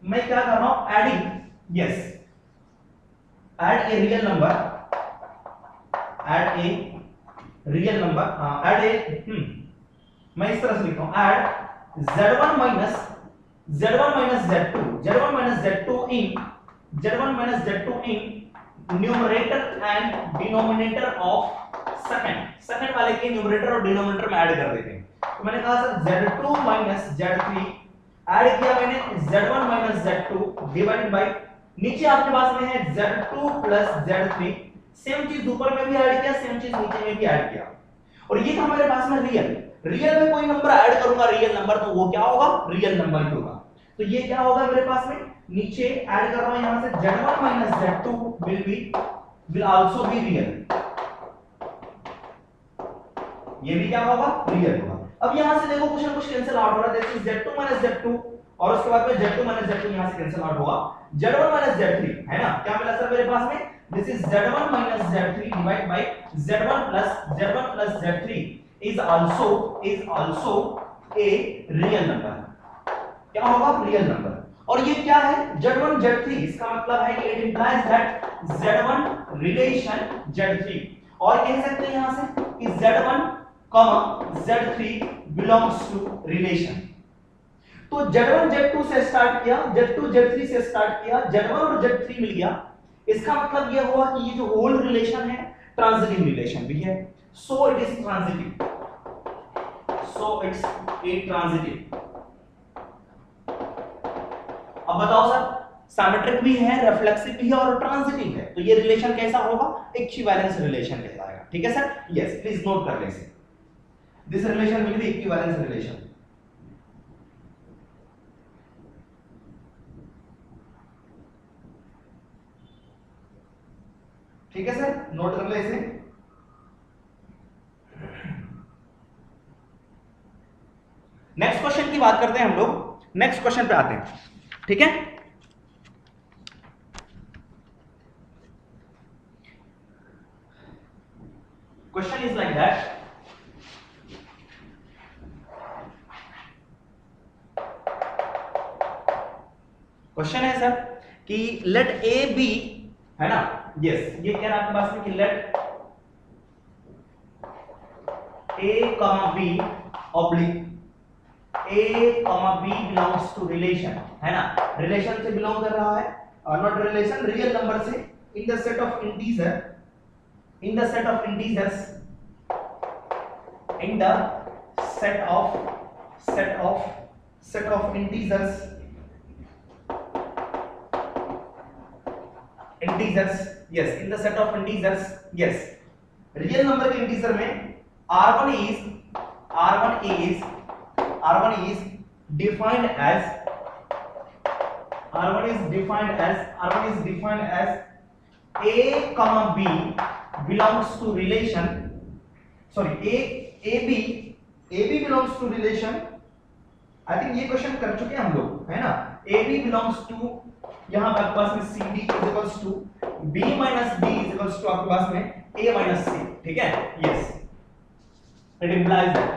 मैं क्या कर रहा हूं? Adding, yes, add a real number, add a real number, हां ऐड ए, मैं इस तरह से लिखता हूं, add Z1 Z2, Z1 Z2 in numerator and denominator of second. Second वाले के न्यूमरेटर और डिनोमिनेटर में ऐड कर देते हैं। तो मैंने कहा सर Z2 Z3 ऐड किया मैंने Z1 Z2 डिवाइड बाय, नीचे आपके पास में है Z2 Z3, सेम चीज ऊपर में भी ऐड किया, सेम चीज नीचे में भी ऐड किया। और ये था हमारे पास में रियल। रियल में कोई नंबर ऐड करूंगा रियल नंबर, तो वो क्या होगा? रियल नंबर ही होगा। तो ये क्या होगा मेरे पास में? नीचे ऐड कर रहा हूं यहां से Z1 Z2 will also be real, ये भी क्या होगा? रियल होगा। अब यहां से देखो कुछ ना कुछ कैंसिल आउट हो रहा है, जैसे Z2 Z2 और उसके बाद में Z2 Z2 यहां से कैंसिल आउट होगा, Z1 Z3 है ना? क्या मिला सर मेरे पास में? This is Z1 Z3 divide by Z1 Z3 is also a real number। क्या होगा? Real number. और ये क्या है? Z1 Z3, इसका मतलब है कि it implies that Z1 relation Z3, और कह सकते हैं यहां से कि Z1, Z3 belongs to relation. तो Z1 Z2 से स्टार्ट किया, Z2 Z3 से स्टार्ट किया, Z1 और Z3 मिल गया। इसका मतलब यह हुआ कि ये जो होल रिलेशन है ट्रांजिटिव रिलेशन भी है, so it is transitive, so it's a transitive. अब बताओ सर, सिमेट्रिक भी है, रिफ्लेक्सिव भी है और ट्रांजिटिव है, तो ये रिलेशन कैसा होगा? इक्विवेलेंस रिलेशन कहलाएगा। ठीक है सर? यस, प्लीज नोट कर लें। This relation will B equivalence relation. ठीक है सर, नोट कर ले इसे। नेक्स्ट क्वेश्चन की बात करते हैं हम लोग, नेक्स्ट क्वेश्चन पे आते हैं। ठीक है, question is like that, question है सर कि लेट ए बी, है ना? यस, ये कह रहा है आपके पास में कि let A comma B oblique A, B belongs to relation, है ना? रिलेशन से बिलोंग कर रहा है, नॉट रिलेशन, रियल नंबर से, in the set of integer, in the set of integers, in the set of integers, yes, in the set of integers, yes, real number के integer में R1 is defined as A comma B belongs to relation, sorry, AB belongs to relation। I think ये question कर चुके हैं हम लोग, है ना? AB belongs to, यहां पर आपके पास में CD is equals to B minus D is equals to आपके पास में A minus C। ठीक है? Yes, it implies that.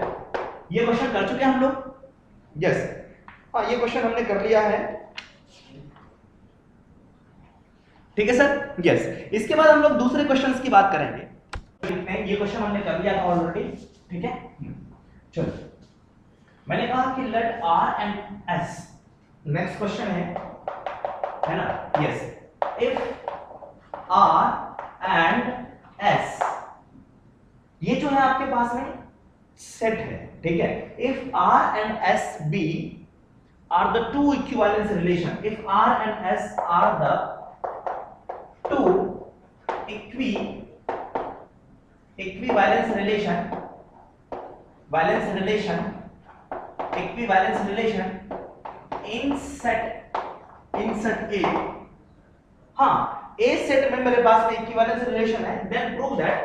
ये क्वेश्चन कर चुके हैं हम लोग, यस हाँ ये क्वेश्चन हमने कर लिया है, ठीक है सर, यस। इसके बाद हम लोग दूसरे क्वेश्चंस की बात करेंगे। ये क्वेश्चन हमने कर लिया था ऑलरेडी, ठीक है। चलो मैंने कहा कि let R and S, next question है ना, yes, if R and S, ये जो है आपके पास में सेट है, ठीक है। If R and S be are the two equivalence relation, if R and S are the two equivalence relation in set A, हाँ A सेट में मेरे पास में equivalence relation है, then prove that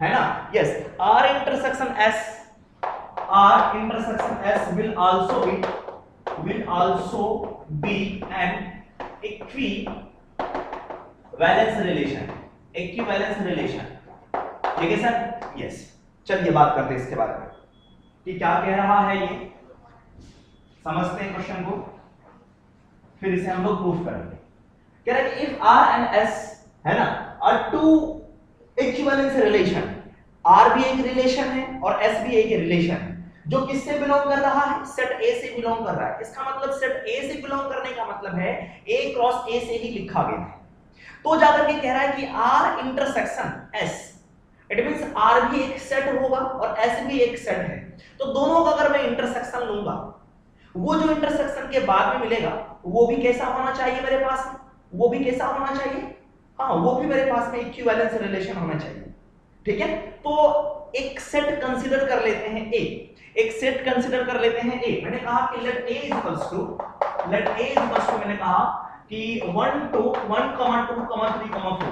है ना, yes, R intersection S will also be an equivalence relation, ठीक है सर, यस। चलिए बात करते हैं इसके बारे में कि क्या कह रहा है ये, समझते हैं क्वेश्चन को, फिर इसे हम लोग प्रूफ करेंगे। कह रहा है कि इफ R एंड S है ना are two equivalence relation, R भी एक रिलेशन है और S भी एक रिलेशन है, जो किससे बिलोंग कर रहा है, सेट A से बिलोंग कर रहा है। इसका मतलब सेट A से बिलोंग करने का मतलब है A क्रॉस A से ही लिखा गया है। तो जाकर के कह रहा है कि R intersection S, it means R भी एक सेट होगा और S भी एक सेट है, तो दोनों का अगर मैं इंटरसेक्शन लूंगा, वो जो इंटरसेक्शन के बाद में मिलेगा वो भी कैसा होना चाहिए मेरे पास में, वो भी कैसा होना चाहिए, हाँ वो भी मेरे पास में इक्विवेलेंस रिलेशन होना चाहिए, ठीक है। तो एक सेट कंसीडर कर लेते हैं A, एक सेट कंसीडर कर लेते हैं A। मैंने कहा कि लेट A इक्वल्स टू मैंने कहा कि 1 2 1 2 3 4,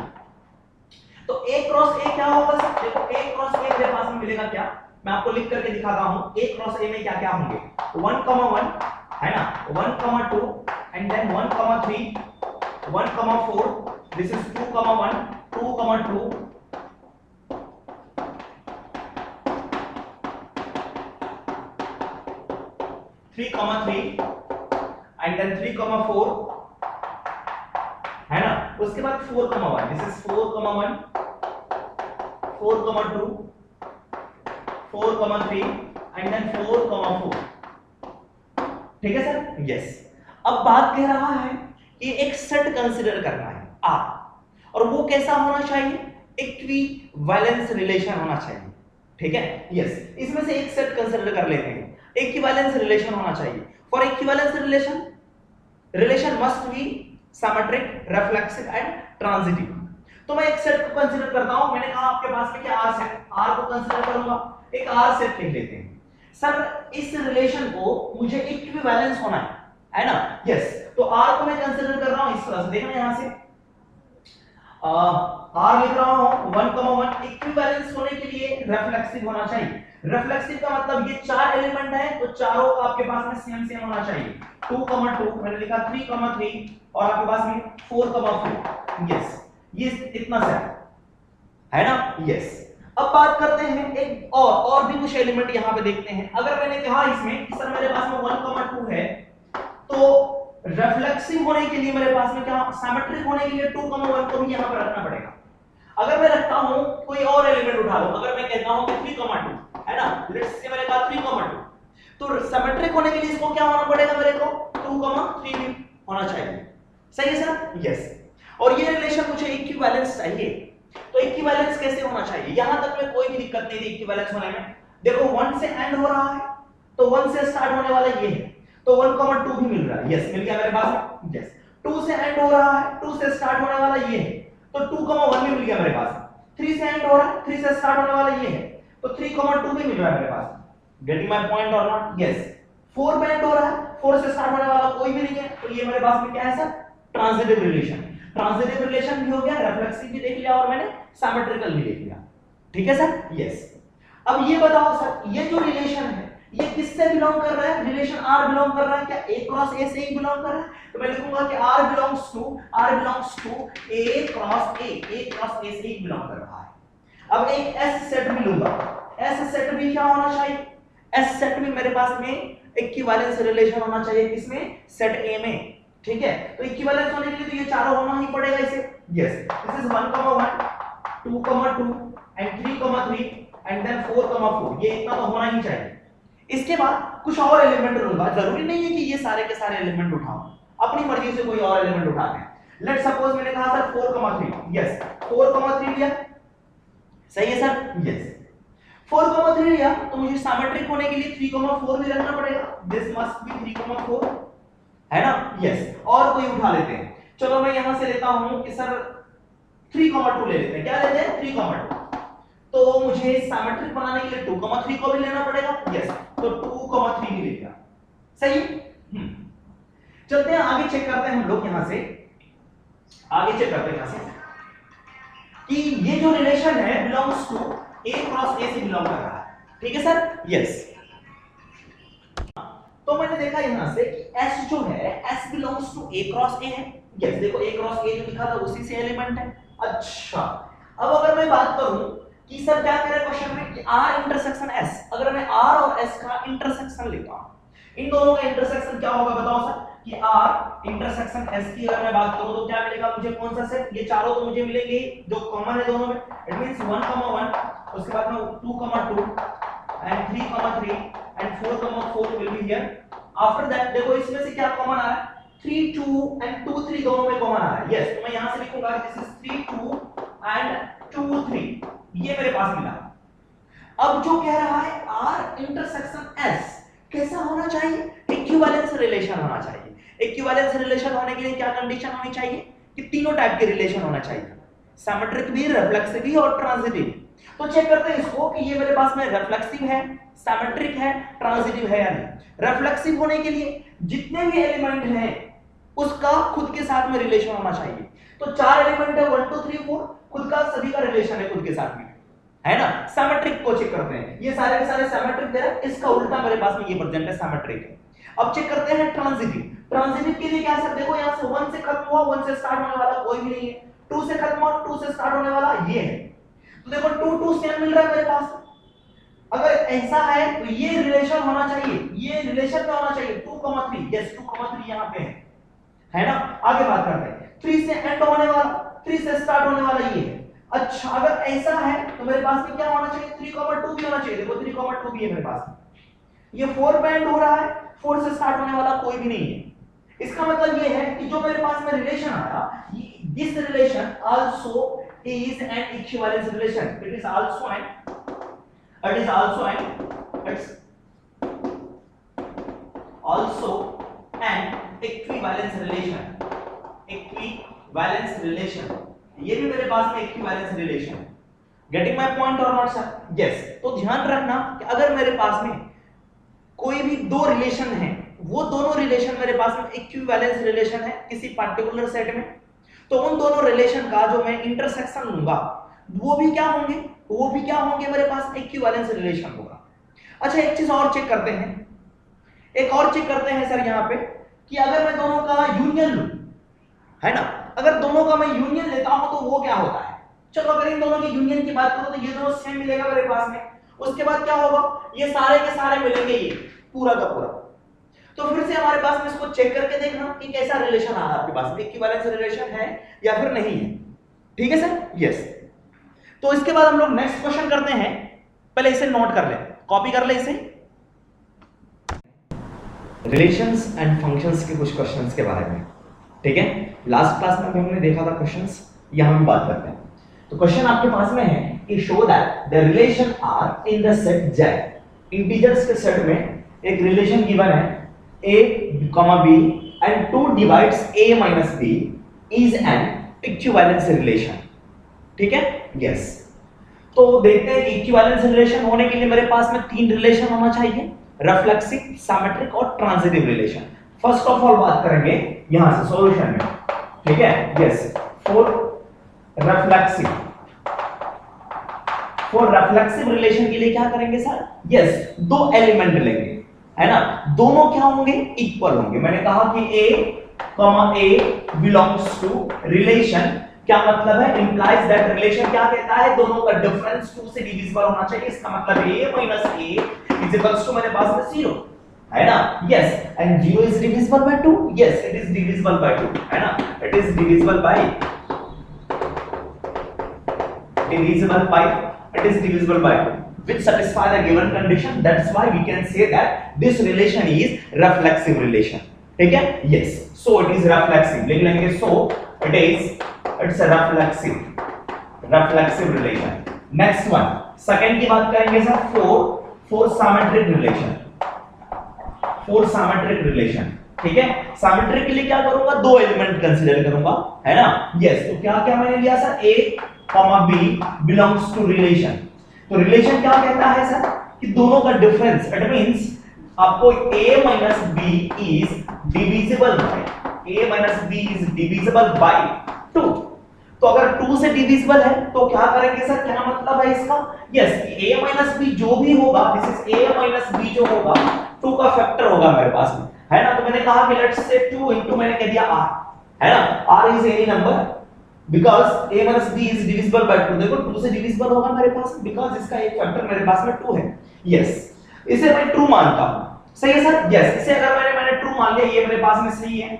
तो A क्रॉस A क्या होगा सर, देखो A क्रॉस A मेरे पास में मिलेगा क्या, मैं आपको लिख करके दिखाता हूं। A क्रॉस A में क्या क्या होंगे, 1 1 है ना, 1 2 and then 1 3 1 4, this is 2 1 2 2 3 3 and then 3 4 है ना, उसके बाद 4 1, दिस इज 4 1 4 2 4 3 एंड देन 4 4, ठीक है सर, यस। अब बात कह रहा है कि एक सेट कंसीडर करना है R, और वो कैसा होना चाहिए, इक्विवेलेंस रिलेशन होना चाहिए, ठीक है, यस। इसमें से एक सेट कंसीडर कर लेते हैं, इक्विवेलेंस रिलेशन होना चाहिए। For equivalence relation must be symmetric, reflexive and transitive. तो मैं एक सेट को कंसीडर करता हूं, मैंने कहा आपके पास में क्या R सेट, R को कंसीडर करूंगा, एक R सेट लिख लेते हैं। सर इस रिलेशन को मुझे इक्विवेलेंस होना है ना, यस। तो R को मैं कंसीडर कर रहा हूं इस तरह से, देखना यहां से R लिख रहा हूं 1 1, इक्विवेलेंस होने के लिए रिफ्लेक्सिव होना चाहिए। रिफ्लेक्सिव का मतलब ये चार एलिमेंट है तो चारों का आपके पास में सेम होना चाहिए। 2 2 मैंने लिखा 3 3 और आपके पास में 4 4, यस, ये इतना सा है ना, यस। अब बात करते हैं एक और भी कुछ एलिमेंट यहां पे देखते हैं। अगर मैंने कहा इसमें कि सर मेरे पास में 1 2 है, तो रिफ्लेक्सिव होने के लिए मेरे पास में क्या, सिमेट्रिक होने के लिए 2 1 को भी यहां पर रखना पड़ेगा। अगर मैं रखता हूं कोई और एलिमेंट उठा लो, अगर मैं कहता हूं कि 3 2 है ना, लेट्स से मैंने कहा 3 2, तो सिमेट्रिक होने के लिए इसको क्या होना पड़ेगा, मेरे को 2 3 भी होना चाहिए, सही है सर, यस। और ये रिलेशन मुझे इक्विवेलेंस चाहिए, तो इक्विवेलेंस कैसे होना चाहिए, यहां तक में कोई भी दिक्कत नहीं थी इक्विवेलेंस होने में। देखो 1 से एंड हो रहा है, तो 1 से स्टार्ट होने वाला ये है, तो 1 2 भी मिल रहा है, यस, मिल गया मेरे पास, यस। 2 से एंड हो रहा है, 2 से स्टार्ट होने वाला ये है, तो 2 1 भी मिल गया मेरे पास। 3 से एंड हो रहा है, 3 से स्टार्ट होने वाला ये है, तो 3 2 भी मिल रहा है मेरे पास। गेटिंग माय पॉइंट और नॉट, यस। 4 पे एंड हो रहा है, 4 से स्टार्ट होने वाला कोई भी नहीं है, तो ये मेरे पास में क्या है sir, transitive relation. Transitive relation भी हो गया, रिफ्लेक्सिव भी देख लिया और मैंने सिमेट्रिकल भी देख लिया, ठीक है सर, यस। अब ये बताओ सर, ये जो रिलेशन है ये किससे बिलोंग कर रहा है? रिलेशन R बिलोंग कर रहा है क्या? A क्रॉस A से ही बिलोंग कर रहा है? तो मैं लिखूंगा कि R belongs to A cross A से ही बिलोंग कर रहा है। अब एक S सेट भी लूंगा, S सेट भी क्या होना चाहिए? S सेट भी मेरे पास में इक्विवेलेंस रिलेशन होना चाहिए, किसमें? सेट A में, ठीक है? तो इक्विवेलेंस होने के लिए तो ये चारों होना ही पड़ेगा इसे। Yes, this is 1, 1, 2, 2 and 3, 3 and then 4, 4, ये इतना तो होना ही चाहिए। इसके बाद कुछ और एलिमेंट लूंगा, जरूरी नहीं है कि ये सारे के सारे एलिमेंट उठाऊं, अपनी मर्जी से कोई और एलिमेंट उठाते हैं। लेट्स सपोज मैंने कहा सर 4, 3, यस 4, 3 लिया, सही है सर? यस 4, 3 लिया तो मुझे सिमेट्रिक होने के लिए 3, 4 भी रखना पड़ेगा, दिस मस्ट बी 3, 4, है ना? यस, और कोई उठा लेते हैं, चलो मैं यहां से लेता हूं कि सर 3, 2 ले लेते हैं, क्या लेते हैं? 3, 2, तो मुझे सिमेट्रिक बनाने के लिए 2, 3 को भी लेना पड़ेगा। यस, तो 2, 3 भी ले लिया, सही। चलते हैं आगे, चेक करते हैं हम लोग यहां से, आगे चेक करते हैं यहां से कि ये जो रिलेशन है belongs to A cross A से बिलोंग कर रहा है, ठीक है सर? यस, तो मैंने देखा यहां से कि S जो है S belongs to A cross A है। यस, देखो A क्रॉस A जो लिखा था उसी से एलिमेंट है। अच्छा, अब अगर मैं बात करूं कि सर क्या कह रहा है क्वेश्चन में कि R इंटरसेक्शन S, अगर मैं R और S का इंटरसेक्शन लेता हूं, इन दोनों का इंटरसेक्शन क्या होगा बताओ सर? कि R इंटरसेक्शन S की अगर मैं बात करूं तो क्या मिलेगा मुझे? कौन सा सेट? ये चारों तो मुझे मिलेंगे जो कॉमन है दोनों में, इट मींस 1, 1, उसके बाद में 2, 2 and 3, 3 and 4, 4 will be here. After that देखो इसमें से क्या कॉमन आ रहा है? 3, 2 एंड 2, 3 दोनों में कॉमन आ रहा है। यस, तो मैं यहां से लिखूंगा दिस इज 3, 2 एंड 2, 3, ये मेरे पास मिला। अब जो कह रहा है R इंटरसेक्शन S कैसा होना चाहिए? इक्विवेलेंस रिलेशन होना चाहिए। इक्विवेलेंस रिलेशन होने के लिए क्या कंडीशन होनी चाहिए? कि तीनों टाइप के रिलेशन होना चाहिए, सिमेट्रिक भी, रिफ्लेक्सिव भी और ट्रांजिटिव। तो चेक करते हैं इसको कि ये मेरे पास में रिफ्लेक्सिव है, सिमेट्रिक है, ट्रांजिटिव है या नहीं। रिफ्लेक्सिव होने के लिए जितने भी एलिमेंट हैं उसका खुद के साथ में रिलेशन होना चाहिए। तो 4 एलिमेंट है 1, 2, 3, 4, खुद का सभी का रिलेशन है खुद के साथ में, है ना? सिमेट्रिक को चेक करते हैं, ये सारे के सारे सिमेट्रिक दे रहा है, इसका उल्टा मेरे पास में ये प्रेजेंट है, सिमेट्रिक है। अब चेक करते हैं ट्रांजिटिव। ट्रांजिटिव के लिए क्या सर? देखो यहां से 1 से खत्म हुआ, 1 से स्टार्ट होने वाला कोई भी नहीं है, 2 से खत्म हुआ, 2 से स्टार्ट होने वाला ये है। तो देखो 2, 2 सेम मिल रहा है मेरे पास। अगर ऐसा है तो ये रिलेशन होना चाहिए, ये रिलेशन में होना चाहिए 2, 3, यस 2, 3 यहां पे है ना? आगे बात करते हैं, 3 से एंड होने वाला, 3 से स्टार्ट होने वाला ये है। अच्छा, अगर ऐसा है तो मेरे पास में क्या होना चाहिए? 3, 2 भी होना चाहिए। देखो 3, 2 भी है मेरे पास में। ये 4 पे एंड हो रहा है, 4 से स्टार्ट होने वाला कोई भी नहीं है। इसका मतलब ये है कि जो मेरे पास में रिलेशन आया, this relation also is an equivalence relation. It is also an equivalence relation. Equivalence relation, ये भी मेरे पास में इक्विवेलेंस रिलेशन है। गेटिंग माय पॉइंट और नॉट सर? यस। तो ध्यान रखना कि अगर मेरे पास में कोई भी दो रिलेशन है, वो दोनों रिलेशन मेरे पास में इक्विवेलेंस रिलेशन है किसी पर्टिकुलर सेट में, तो उन दोनों रिलेशन का जो मैं इंटरसेक्शन लूंगा वो भी क्या होंगे? वो भी क्या होंगे? मेरे पास इक्विवेलेंस रिलेशन होगा। अच्छा, एक चीज और चेक करते हैं, एक और चेक करते हैं सर यहां पे कि अगर मैं दोनों का यूनियन लूं, है ना? अगर दोनों का मैं यूनियन लेता हूं तो वो क्या होता है? चलो अगर इन दोनों की यूनियन की बात करो तो ये दोनों सेम मिलेगा मेरे पास में। उसके बाद क्या होगा? ये सारे के सारे मिलेंगे, ये पूरा का पूरा। तो फिर से हमारे पास में इसको चेक करके देखना कि कैसा रिलेशन आ रहा है आपके पास में, इक्विवेलेंस रिलेशन है या फिर नहीं है। ठीक है सर? यस। तो इसके बाद हम लोग नेक्स्ट क्वेश्चन करते हैं। पहले इसे नोट कर ले, कॉपी कर ले इसे। रिलेशंस एंड फंक्शंस के कुछ क्वेश्चंस के बारे में, ठीक है? लास्ट क्लास में हमने देखा था क्वेश्चंस, यहां हम बात करते हैं। तो क्वेश्चन आपके पास में है कि show that the relation are in the set Z। Integers के सेट में एक रिलेशन गिवन है a, b and 2 divides a minus b is an equivalence relation। ठीक है? यस। तो देखते हैं कि इक्विवेलेंस रिलेशन होने के लिए मेरे पास में 3 रिलेशन होना चाहिए, रिफ्लेक्सिव, सिमेट्रिक और transitive relation. First of all बात करेंगे यहां से सॉल्यूशन में, ठीक है? Yes. For reflexive for reflexive relation के लिए क्या करेंगे सर? यस, दो एलिमेंट लेंगे, है ना, दोनों क्या होंगे? इक्वल होंगे। मैंने कहा कि a बिलोंग्स टू रिलेशन, क्या मतलब है? इंप्लाइज दैट रिलेशन क्या कहता है? दोनों का डिफरेंस 2 से डिविजिबल होना चाहिए। इसका मतलब a - a is equals to, मेरे पास में 0 है ना, yes, and 0 is divisible by 2, yes it is divisible by 2, है ना, it is divisible by it is divisible by 2 which satisfy the given condition. That's why we can say that this relation is reflexive relation. ठीक है? Yes, so it is reflexive. लिख लेंगे so it's a reflexive relation. Next one, second की बात करेंगे sir, for symmetric relation. For symmetric relation, ठीक है? Symmetric के लिए क्या करूंगा? दो एलिमेंट कंसीडर करूंगा, है ना, yes, तो क्या क्या मैंने लिया sir? A B belongs to relation. तो रिलेशन क्या कहता है सर? कि दोनों का डिफरेंस, इट मींस आपको a - b is divisible by 2. तो अगर 2 से डिविजिबल है तो क्या करेंगे सर? क्या मतलब है इसका? यस, a - b जो भी होगा, दिस इज a - b जो होगा 2 का फैक्टर होगा मेरे पास में, है ना। तो मैंने कहा कि लेट्स से 2 into मैंने कह दिया r, है ना, r is any number because a minus b is divisible by 2. देखो 2 से डिविजिबल होगा मेरे पास because इसका एक फैक्टर मेरे पास में 2 है। यस, इसे मैं ट्रू मानता हूं, सही है सर? यस, इसे अगर मैंने ट्रू मान लिया, ये मेरे पास में सही है।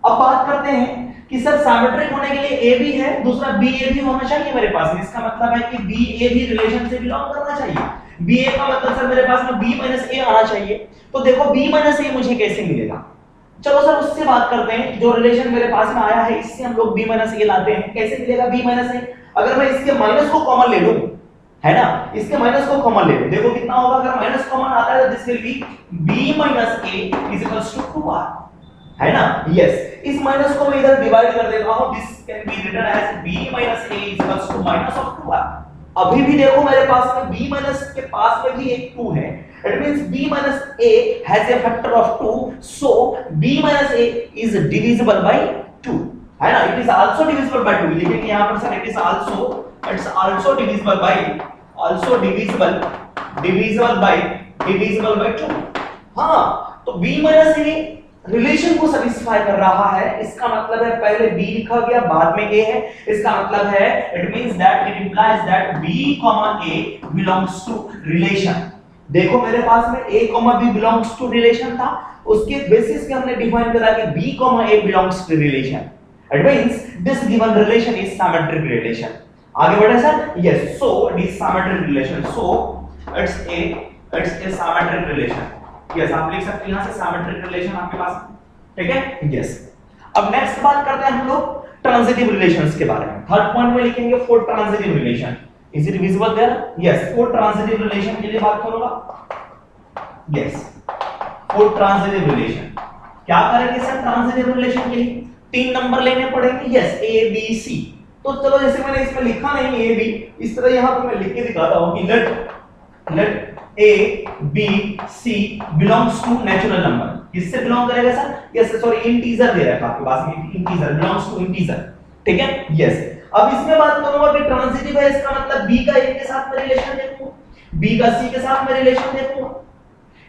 अब बात करते हैं कि सर सिमेट्रिक होने के लिए a भी है, दूसरा b a भी होना चाहिए मेरे पास में। इसका मतलब है कि b a भी रिलेशन से बिलोंग करना चाहिए। b a का मतलब सर मेरे पास में b - a आना चाहिए। तो देखो b - a मुझे कैसे मिलेगा? चलो सर उससे बात करते हैं। जो रिलेशन मेरे पास में आया है इससे हम लोग b - a लाते हैं। कैसे मिलेगा b - a? अगर मैं इसके माइनस को कॉमन ले लूं, है ना, इसके माइनस को कॉमन ले लूं, देखो कितना होगा? अगर माइनस कॉमन आता है तो this will be b - a is equals to 2r, है ना। यस, इस माइनस को मैं इधर डिवाइड कर देता हूं, this can be written as b - a is equals to minus of 2r। अभी भी देखो मेरे पास में b माइनस के पास में भी एक 2 है, it means b minus a has a factor of 2, so b minus a is divisible by 2, है ना, it is also divisible by 2। लिखेंगे यहां पर sir it's also divisible by 2। हाँ, तो b minus a रिलेशन को सैटिस्फाई कर रहा है। इसका मतलब है पहले b लिखा गया, बाद में a है। इसका मतलब है it means that it implies that b, a belongs to relation। देखो मेरे पास में a, b belongs to relation था, उसके बेसिस पे हमने डिफाइन करा कि b, a belongs to relation। It means this given relation is symmetric relation। आगे बढ़े sir? Yes, so it is symmetric relation, so it's a symmetric relation। Yes, आप लिख सकते हैं यहां से symmetric relation आपके पास, ठीक है? Yes। अब नेक्स्ट बात करते हैं हम लोग ट्रांजिटिव रिलेशंस के बारे में। थर्ड पॉइंट में लिखेंगे for transitive relation. Is it visible there? Yes, for transitive relation के लिए बात करूंगा। Yes, for transitive relation क्या करेंगे सर? ट्रांजिटिव रिलेशन के लिए 3 नंबर लेने पड़ेंगे। Yes, A, B, C। तो चलो जैसे मैंने इसमें लिखा नहीं A, B, इस तरह यहाँ पर मैं लिख के दिखाता हूँ कि let A, B, C belongs to natural number। किससे बिलोंग करेगा सर? Yes, sorry, इंटीजर दे रखा आपके पास में, इंटीजर belongs to इंटीजर, ठीक है? Yes। अब इसमें बात करूंगा कि ट्रांजिटिव है, इसका मतलब b का a के साथ में रिलेशन देखूंगा, b का c के साथ में रिलेशन देखूंगा।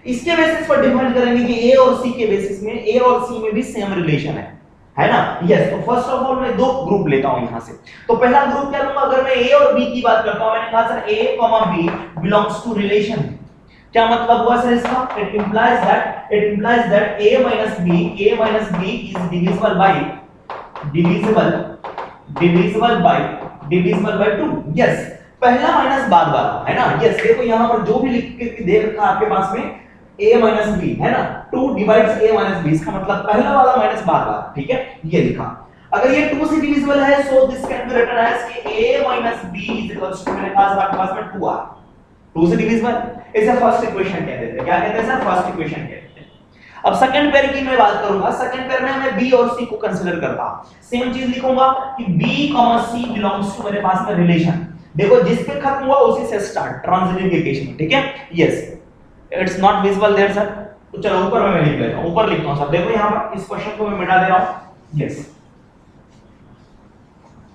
इसके बेसिस पर डिफाइन करेंगे कि a और c के बेसिस में a और c में भी सेम रिलेशन है ना। यस, तो फर्स्ट ऑफ ऑल मैं 2 ग्रुप लेता हूं यहां से। तो पहला ग्रुप क्या लूंगा? अगर मैं a और b की बात करता हूं, मैंने कहा sir a, b belongs to relation. क्या मतलब हुआ सर इसका? It implies that a - b is divisible by 2। Yes, पहला माइनस बाद वाला, है ना। यस, देखो यहां पर जो भी लिख के दे रखा आपके पास में a - b, है ना, 2 divides a - b, इसका मतलब पहला वाला माइनस बाद वाला, ठीक है, ये लिखा। अगर ये 2 से डिविजिबल है, so this can be written as कि a - b is equals to, मेरे पास में 2r, 2 से डिविजिबल, इसे फर्स्ट इक्वेशन कहते हैं। क्या कहते हैं सर? फर्स्ट इक्वेशन कहते हैं। अब सेकंड पेयर की मैं बात करूंगा। सेकंड पेयर में मैं b और c को कंसीडर करता हूं। सेम चीज लिखूंगा कि b, c बिलोंग्स टू मेरे पास में रिलेशन। देखो जिस पे खत्म हुआ उसी से स्टार्ट, ट्रांजिटिव के केस में, ठीक है। Yes, it's not visible there sir. तो चलो ऊपर में मैं लिख लेता हूं, ऊपर लिखता हूं सर। देखो यहां पर इस क्वेश्चन को मैं मिटा दे रहा हूं। यस,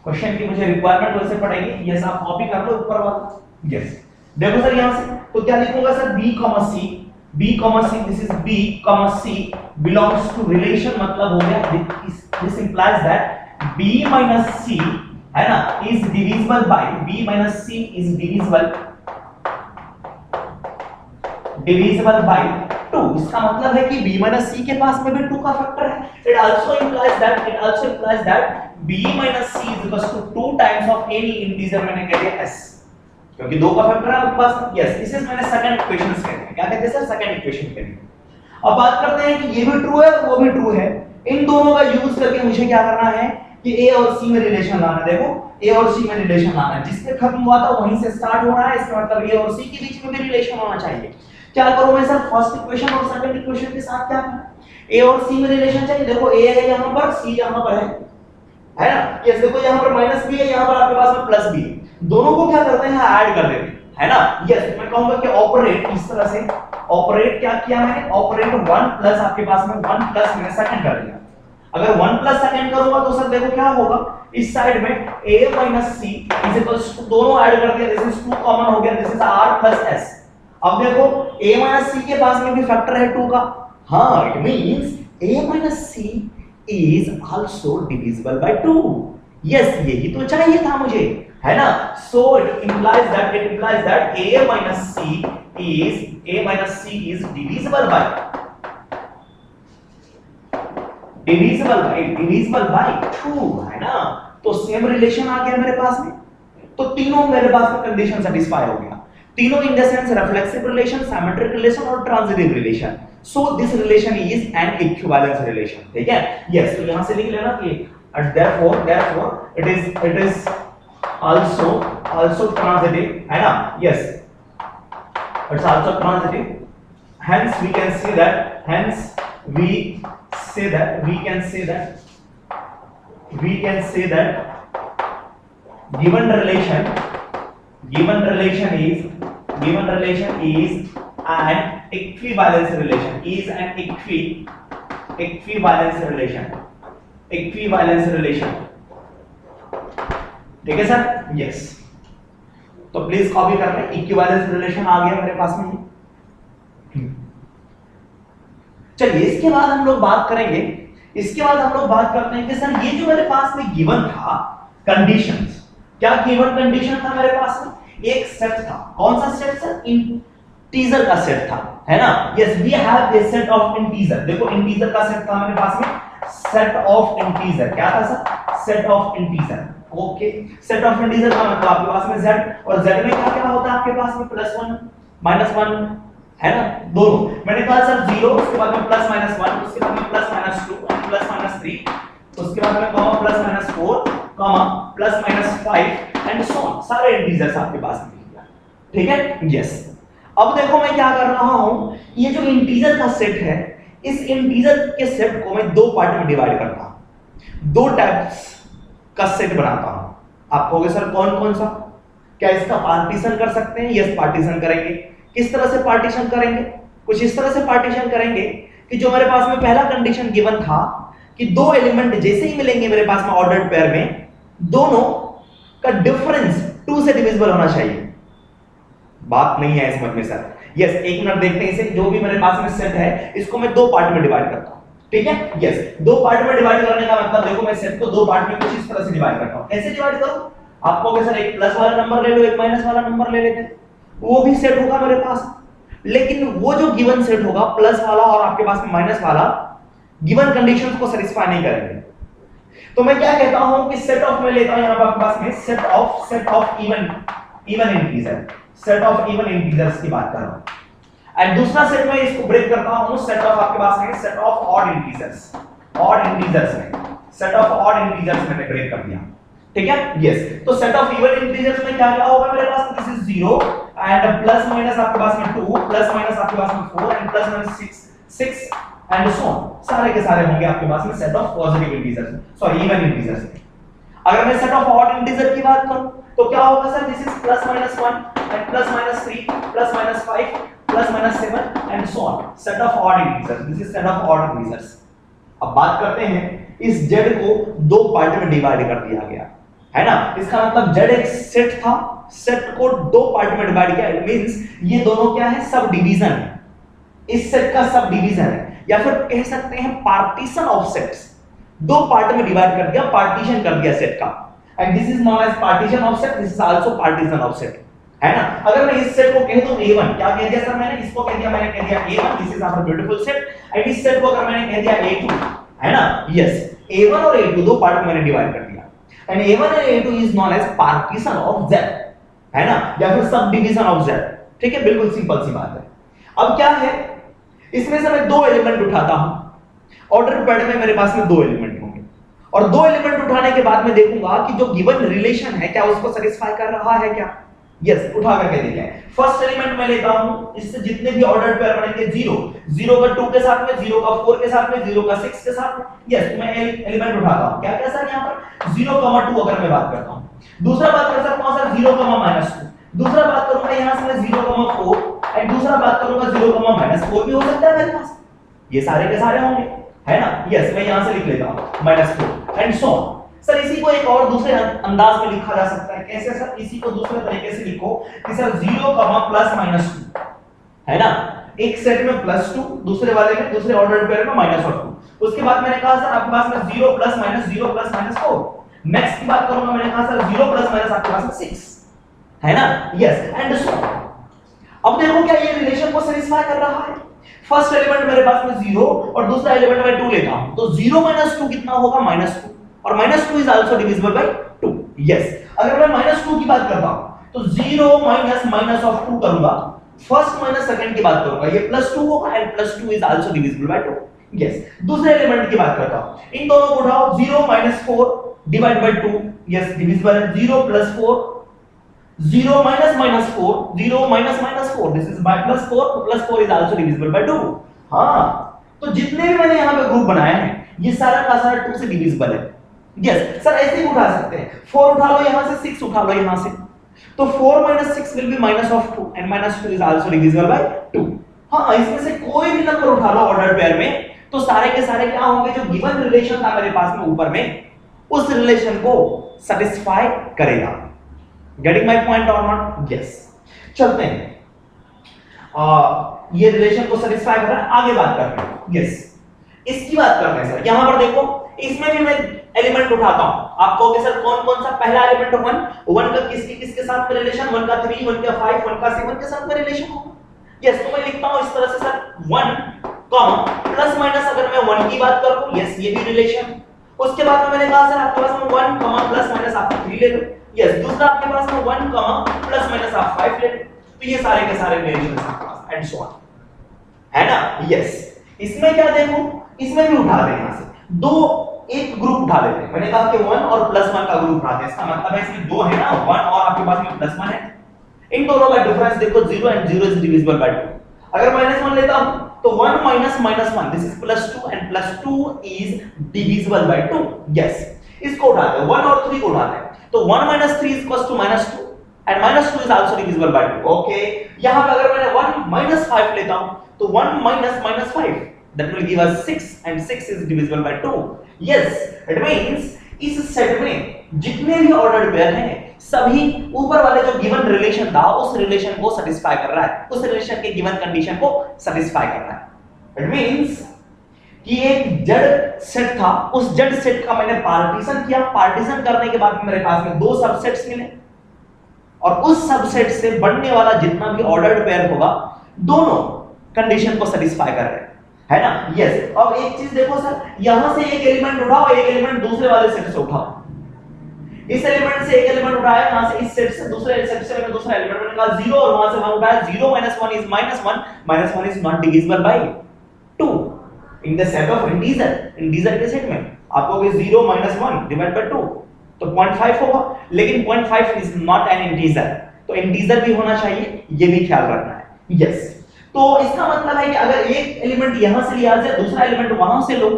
क्वेश्चन की मुझे रिक्वायरमेंट वैसे पड़ेगी। यस, आप कॉपी कर लो ऊपर वाला। यस देखो सर यहां से तो क्या लिखूंगा sir b c this is b c belongs to relation, मतलब हो गया this implies that b c है ना is divisible by b c is divisible by 2। इसका मतलब है कि b c के पास में भी 2 का फैक्टर है। It also implies that b c is equal to 2 times of any integer, मैंने कह दिया s, क्योंकि 2 का फैक्टर है आपके पास। यस दिस इज मैंने सेकंड इक्वेशन कहते हैं, क्या कहते हैं सर, सेकंड इक्वेशन कहते हैं। अब बात करते हैं कि ये भी ट्रू है और वो भी ट्रू है, इन दोनों का यूज करके मुझे क्या करना है कि a और c में रिलेशन लाना है। देखो a और c में रिलेशन लाना है, जिससे खत्म हुआ था वहीं से स्टार्ट हो रहा है, इसका मतलब a और c के बीच में भी रिलेशन होना चाहिए। क्या करूं मैं सर, फर्स्ट इक्वेशन और सेकंड इक्वेशन के साथ क्या करूं, a और c में रिलेशन चाहिए। देखो a है यहां पर, c यहां पर है ना। यस देखो यहां पर माइनस भी है, यहां पर आपके पास में प्लस भी है, दोनों को क्या करते हैं ऐड कर देते हैं, है ना। यस मैं कहूंगा कि ऑपरेट इस तरह से, ऑपरेट क्या किया मैंने, ऑपरेट 1 प्लस आपके पास में 1 प्लस मैंने सेकंड कर दिया। अगर 1 प्लस सेकंड करूंगा तो सर देखो क्या होगा, इस साइड में a c is equals to, दोनों ऐड कर दिया, दिस इज 2 कॉमन हो गया, this is r plus s। अब देखो a c के पास में भी फैक्टर है 2 का, हां it means a c is also divisible by 2। Yes यही तो चाहिए था मुझे, है ना। so it implies that a c is divisible by 2, है ना। तो सेम रिलेशन आ गया मेरे पास में, तो तीनों मेरे पास में कंडीशन सेटिस्फाई हो गया, तीनों in the sense reflexive relation, symmetric relation और transitive relation. So this relation is an equivalence relation, ठीक है। यस तो यहां से लिख लेना कि therefore it is also transitive, है ना। Yes it's also transitive, hence we can say that given relation is an equivalence relation, ठीक है सर। यस तो प्लीज कॉपी कर लें, इक्विवेलेंस रिलेशन आ गया मेरे पास में। चलिए इसके बाद हम लोग बात करेंगे, करते हैं कि सर ये जो मेरे पास में गिवन था कंडीशंस, क्या गिवन कंडीशन था मेरे पास में, एक सेट था, कौन सा सेट सर, इंटीजर का सेट था, है ना। Yes we have a set of integer, देखो इंटीजर का सेट था मेरे पास में, सेट ऑफ इंटीजर, क्या था sir, set of integer. Okay set of integer का मतलब आपके पास में z, और z में क्या क्या होता है आपके पास में, +1 -1, है ना, दोनों। मैंने कहा सर 0, उसके बाद में +-1, उसके बाद में +-2 +-3, उसके बाद में comma +-4 comma +-5 and so on, सारे इंटीजर्स आपके पास में, ठीक है। यस अब देखो मैं क्या कर रहा हूं, ये जो इंटीजर का सेट है, इस इंटीजर के सेट को मैं दो पार्ट में डिवाइड करता हूं, दो टाइप्स का सेट बनाता हूं। आप कहोगे सर कौन कौन सा, क्या इसका पार्टीशन कर सकते हैं? यस पार्टीशन करेंगे। किस तरह से पार्टीशन करेंगे? कुछ इस तरह से पार्टीशन करेंगे कि जो मेरे पास में पहला कंडीशन गिवन था कि दो एलिमेंट जैसे ही मिलेंगे मेरे पास में ऑर्डर्ड पेयर में, दोनों का डिफरेंस 2 से डिविजिबल होना चाहिए। बात नहीं है समझ में सर? यस एक मिनट देखते हैं इसे, जो भी मेरे पास में सेट है इसको मैं दो पार्ट में डिवाइड करता हूं, ठीक है। यस दो पार्ट में डिवाइड करने का मतलब देखो मैं सेट को दो पार्ट में कुछ इस तरह से डिवाइड करता हूं। कैसे डिवाइड करूं? आप कहोगे सर एक प्लस वाला नंबर ले लो, एक माइनस वाला नंबर ले लेते हैं, वो भी सेट होगा मेरे पास, लेकिन वो जो गिवन सेट होगा प्लस वाला और आपके पास में माइनस वाला गिवन कंडीशंस को सेटिस्फाई नहीं करेंगे। तो मैं क्या कहता हूं कि सेट ऑफ में लेता हूं, यहां पर आपके पास में set of even integer, set of even integers की बात कर रहा हूं। एंड दूसरा सेट में इसको ब्रेक करता हूं, सेट ऑफ आपके पास में set of odd integers, odd integers में सेट ऑफ ऑड इंटीजर्स मैंने ब्रेक कर दिया, ठीक है। यस तो सेट ऑफ इवन इंटीजर्स में क्या क्या होगा मेरे पास, this is 0 and plus minus आपके पास में 2 प्लस माइनस आपके पास में 4 and plus minus 6 and so on, सारे के सारे होंगे आपके पास में set of positive integers, sorry even integers में। अगर मैं सेट ऑफ ऑड इंटीजर की बात करूं तो क्या होगा sir, this is plus minus 1 and plus minus 3 plus minus 5 plus minus 7 and so on, set of odd integers, this is set of odd integers. अब बात करते हैं इस z को दो पार्ट में डिवाइड कर दिया गया है ना। इसका मतलब z एक सेट था, सेट को दो पार्ट में डिवाइड किया, इट मींस ये दोनों क्या है, सब डिवीजन है, इस सेट का सब डिवीजन है, या फिर कह सकते हैं पार्टीशन ऑफ सेट्स, दो पार्ट में डिवाइड कर दिया, पार्टीशन कर दिया सेट का, and this is known as partition of set, this is also partition of set, है ना। अगर मैं इस सेट को कह दूं A1, क्या कह दिया सर मैंने, इसको कह दिया, मैंने कह दिया A1, this is our beautiful set, and इस सेट को अगर मैंने कह दिया A2, है ना, यस, A1 और A2 दो पार्ट में मैंने डिवाइड कर दिया, एंड A1 और A2 is known as partition of Z, है ना, या फिर सब डिवीजन ऑफ Z, ठीक है, बिल्कुल सिंपल सी बात है। अब क्या है, इसमें से मैं दो एलिमेंट उठाता हूं, ऑर्डर पैड में मेरे पास में दो एलिमेंट होंगे, और दो एलिमेंट उठाने के बाद मैं देखूंगा कि जो गिवन रिलेशन है क्या उसको सेटिस्फाई कर रहा है क्या, यस, उठा करके देखें। फर्स्ट एलिमेंट मैं लेता हूं, इससे जितने भी ऑर्डर्ड पेयर बनेंगे 0 0 का 2 के साथ में, 0 का 4 के साथ में, 0 का 6 के साथ में, यस, मैं एलिमेंट उठाता हूं, क्या क्या सर, यहां पर 0,2 अगर मैं बात करता हूं। दूसरा बात कर सकता हूं सर 0,-2, दूसरा बात करूंगा यहां से मैं 0,4, एंड दूसरा बात करूंगा 0,-4 भी हो सकता है मेरे पास, ये सारे के सारे होंगे, है ना, यस, मैं यहां से लिख लेता हूं -4 एंड सो ऑन। सर इसी को एक और दूसरे अंदाज में लिखा जा सकता है, कैसे सर, इसी को दूसरे तरीके से लिखो कि सर 0,+-2, है ना, एक सेट में +2, दूसरे वाले में, दूसरे ऑर्डर पेयर में -2, उसके बाद मैंने कहा सर आपके पास में 0+-0+-4, नेक्स्ट की बात करूंगा, मैंने कहा सर 0+- आपके पास में 6, है ना, यस, एंड सो ऑन। अब देखो क्या ये रिलेशन को सेटिस्फाई कर रहा है, फर्स्ट एलिमेंट मेरे पास में 0 और दूसरा एलिमेंट मैं 2 लेता हूं, तो 0 - 2 कितना होगा, -2, और -2 is also divisible by 2, yes. अगर मैं -2 की बात करता हूं तो 0 - -2 करूंगा, फर्स्ट माइनस सेकंड की बात करूंगा, ये +2 होगा, and +2 is also divisible by 2, yes. दूसरे एलिमेंट की बात करता हूं, इन दोनों को उठाओ, 0 - 4 डिवाइड बाय 2, यस, डिविजिबल है, 0 + 4, 0 - -4, 0 - -4, this is by +4, +4 is also divisible by 2। हां, तो जितने भी मैंने यहां पे ग्रुप बनाए हैं ये सारा का सारा 2 से डिविजिबल है, यस। सर ऐसे ही उठा सकते हैं, 4 उठा लो यहां से, 6 उठा लो यहां से, तो 4 - 6 will be -2, and -2 is also divisible by 2। हां, इसमें से कोई भी नंबर उठा लो ऑर्डर पेयर में, तो सारे के सारे क्या होंगे, जो गिवन रिलेशन था मेरे पास में ऊपर में, उस रिलेशन को सैटिस्फाई करेगा। गेटिंग माय पॉइंट और नॉट, यस। चलते हैं, ये रिलेशन को सैटिस्फाई कर रहा है, आगे बात करते हैं, यस, इसकी बात करते हैं सर। यहां पर देखो, इसमें भी मैं एलिमेंट उठाता हूं, आप कहोगे सर कौन कौन सा, पहला एलिमेंट 1 का किसके साथ में रिलेशन, 1 का 3, 1 का 5, 1 का 7 के साथ में रिलेशन होगा, यस। तो मैं लिखता हूं इस तरह से सर 1, प्लस माइनस, अगर मैं 1 की बात करूं, यस, ये भी रिलेशन। उसके बाद में मैंने कहा सर आपके पास में 1, प्लस माइनस आप 3 ले लो, यस। दूसरा आपके पास में 1, प्लस माइनस आप 5 ले लो, तो ये सारे के सारे रिलेशन आपके पास, एंड सो ऑन, है ना, यस। इसमें क्या देखो, इसमें भी उठा दें, यहां से दो एक ग्रुप उठा लेते हैं, मैंने कहा कि 1 और +1 का ग्रुप उठाते हैं, इसका मतलब है इसमें दो है ना, 1 और आपके पास में +1 है, इन दोनों का डिफरेंस देखो 0 एंड 0 इज डिविजिबल बाय 2। अगर -1 लेता हूं तो 1 - -1, this is +2, and +2 is divisible by 2, yes. इसको उठाते हैं, 1 और 3 को उठाते हैं, तो 1 - 3 = -2, and -2 is also divisible by 2, okay. यहां पे अगर मैंने 1 - 5 लेता हूं तो 1 - -5, that will give us 6, and 6 is divisible by 2, yes। it means इस सेट में जितने भी ऑर्डर्ड पेयर हैं सभी ऊपर वाले जो गिवन रिलेशन था उस रिलेशन को सैटिस्फाई कर रहा है, उस रिलेशन के गिवन कंडीशन को सैटिस्फाई कर रहा है। इट मींस कि एक जेड सेट था, उस जेड सेट का मैंने पार्टीशन किया, पार्टीशन करने के बाद मेरे पास में दो सबसेट्स मिले, और उस सबसेट से बनने वाला जितना भी ऑर्डर्ड पेयर होगा दोनों कंडीशन को सैटिस्फाई कर रहे हैं, है ना, यस। अब एक चीज देखो सर, यहां से एक एलिमेंट उठाओ, एक एलिमेंट दूसरे वाले सेट से उठाओ, इस एलिमेंट से एक एलिमेंट उठाया, यहां से इस सेट से दूसरे सेट से मैंने दूसरा एलिमेंट, मैंने कहा 0 और वहां से 1 उठाया, 0 - 1 is -1, -1 is not divisible by 2 in the set of integer के सेट में आप कहोगे 0 - 1 डिवाइड बाय 2 तो 0.5 होगा, लेकिन 0.5 इज नॉट एन इंटीजर, तो इंटीजर भी होना चाहिए, ये भी ख्याल रखना है, यस। तो इसका मतलब है कि अगर एक एलिमेंट यहां से लिया जाए, दूसरा एलिमेंट वहां से लो,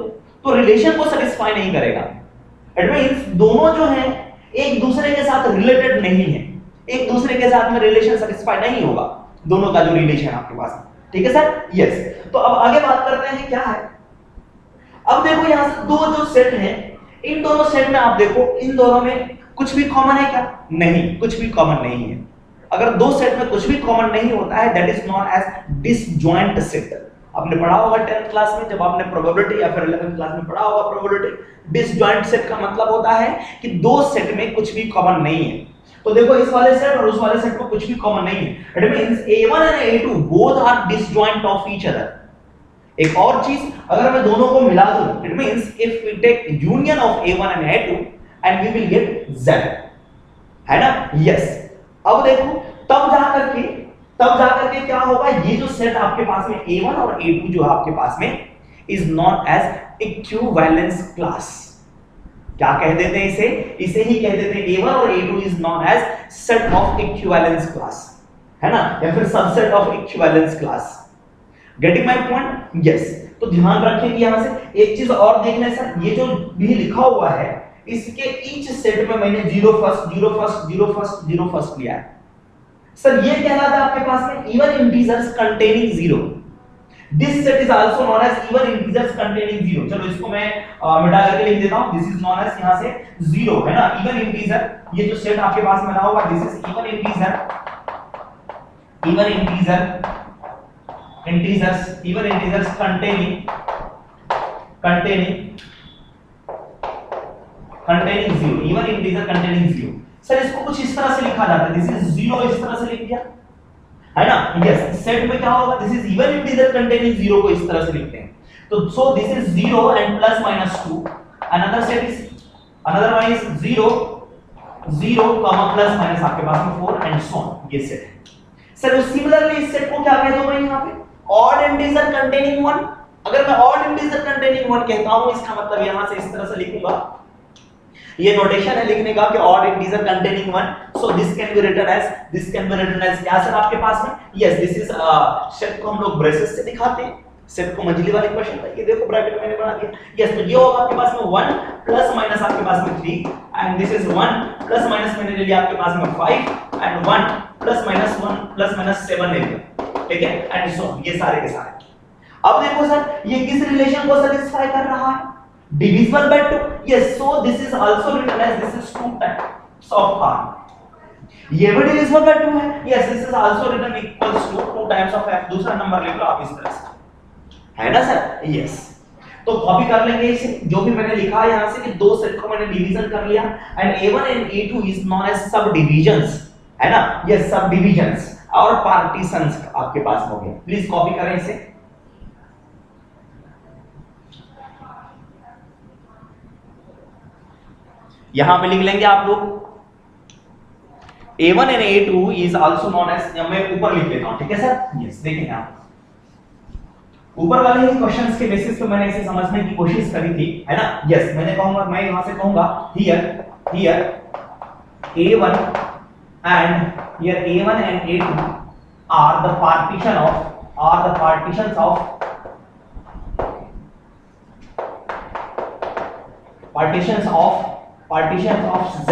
तो रिलेशन को सैटिस्फाई नहीं करेगा। इट मींस दोनों जो हैं एक दूसरे के साथ रिलेटेड नहीं है, एक दूसरे के साथ में रिलेशन सैटिस्फाई नहीं होगा, दोनों का जो रिलेशन आपके पास है, ठीक है सर, यस। तो अब आगे बात करते हैं क्या है। अब देखो यहां से दो जो सेट हैं, इन दोनों सेट में आप देखो इन दोनों में कुछ भी कॉमन है क्या? नहीं, कुछ भी कॉमन नहीं है। अगर दो सेट में कुछ भी कॉमन नहीं होता है, that is known as disjoint set. आपने पढ़ा होगा 10th क्लास में, जब आपने प्रोबेबिलिटी या फिर 11th क्लास में पढ़ा होगा प्रोबेबिलिटी। डिसजॉइंट सेट का मतलब होता है कि दो सेट में कुछ भी कॉमन नहीं है। तो देखो इस वाले सेट और उस वाले सेट में कुछ भी कॉमन नहीं है, it means A1 and A2 both are disjoint of each other. एक और चीज, अगर मैं दोनों को मिला दूं, it means if we take union of A1 and A2 and we will get Z, है ना? यस। अब देखो तब जाकर के क्या होगा, ये जो सेट आपके पास में A1 और A2 जो है आपके पास में is known as equivalence class. क्या कह देते हैं इसे ही कह देते हैं A1 और A2 is known as set of equivalence class, है ना, या फिर subset of equivalence class. Getting my point? Yes. तो ध्यान रखिए कि यहां से एक चीज और देख लें सर, ये जो भी लिखा हुआ है इसके ईच सेट में मैंने 0 फर्स्ट 0 फर्स्ट 0 फर्स्ट 0 फर्स्ट लिया है। सर ये कहलाता है आपके पास में even integers containing 0। This set is also known as even integers containing 0। चलो इसको मैं मिटा करके लिख देता हूं, दिस इज नोन एज यहां से 0, है ना, इवन इंटीजर। ये जो सेट आपके पास में बना हुआ this is even integer, even integers containing 0, even integer containing 0। Sir इसको कुछ इस तरह से लिखा जाता है, दिस इज 0 इस तरह से लिख दिया, है ना? यस। सेट में क्या होगा, this is even integer containing 0 को इस तरह से लिखते हैं। तो so this is 0 and plus minus 2, another set is another one is 0 0 plus minus आपके पास में 4 एंड सो ऑन, ये सेट है। सर सिमिलरली इस सेट को क्या कह दूं मैं यहां पे, ऑड इंटीजर कंटेनिंग 1। अगर मैं ऑड इंटीजर कंटेनिंग 1 कहता हूं, इसका मतलब यहां से इस तरह से लिखूंगा, ये नोटेशन है लिखने का कि odd integer containing 1, so this can be written as क्या सर आपके पास में? यस, दिस इज सेट को हम लोग ब्रेसेस से दिखाते हैं, सेट को मंजिली वाले क्वेश्चन था, ये देखो ब्रैकेट मैंने बना दिया। यस, तो ये होगा आपके पास में 1 प्लस माइनस आपके पास में 3 and this is 1 plus minus मैंने ले लिया आपके पास में 5 एंड 1 प्लस माइनस 7 ले लिया, ठीक है, एंड सो ये सारे के सारे। अब देखो सर ये किस रिलेशन को सेटिस्फाई कर रहा है, divisible by 2। yes, so this is also written as this is 2 times of r। ये भी divisible by 2 है। yes, this is also written equals to 2 times of f। दूसरा नंबर ले लो आप इस तरह से, है ना सर? yes, तो कॉपी कर लेंगे इसे, जो भी मैंने लिखा है यहां से कि दो सेट को मैंने डिवीजन कर लिया and A1 and A2 is known as subdivisions, है ना? यस, सब डिविजन्स और पार्टीशंस आपके पास हो गए। प्लीज कॉपी करें इसे। यहां पे लिख लेंगे आप लोग A1 and A2 is also known as, मैं ऊपर लिख लेता हूं, ठीक है सर? यस, देखें आप ऊपर वाले ही क्वेश्चंस के बेसिस पे मैंने इसे समझने की कोशिश करी थी, है ना? यस, मैं यहां से कहूंगा here A1 and A2 are the partitions of Z,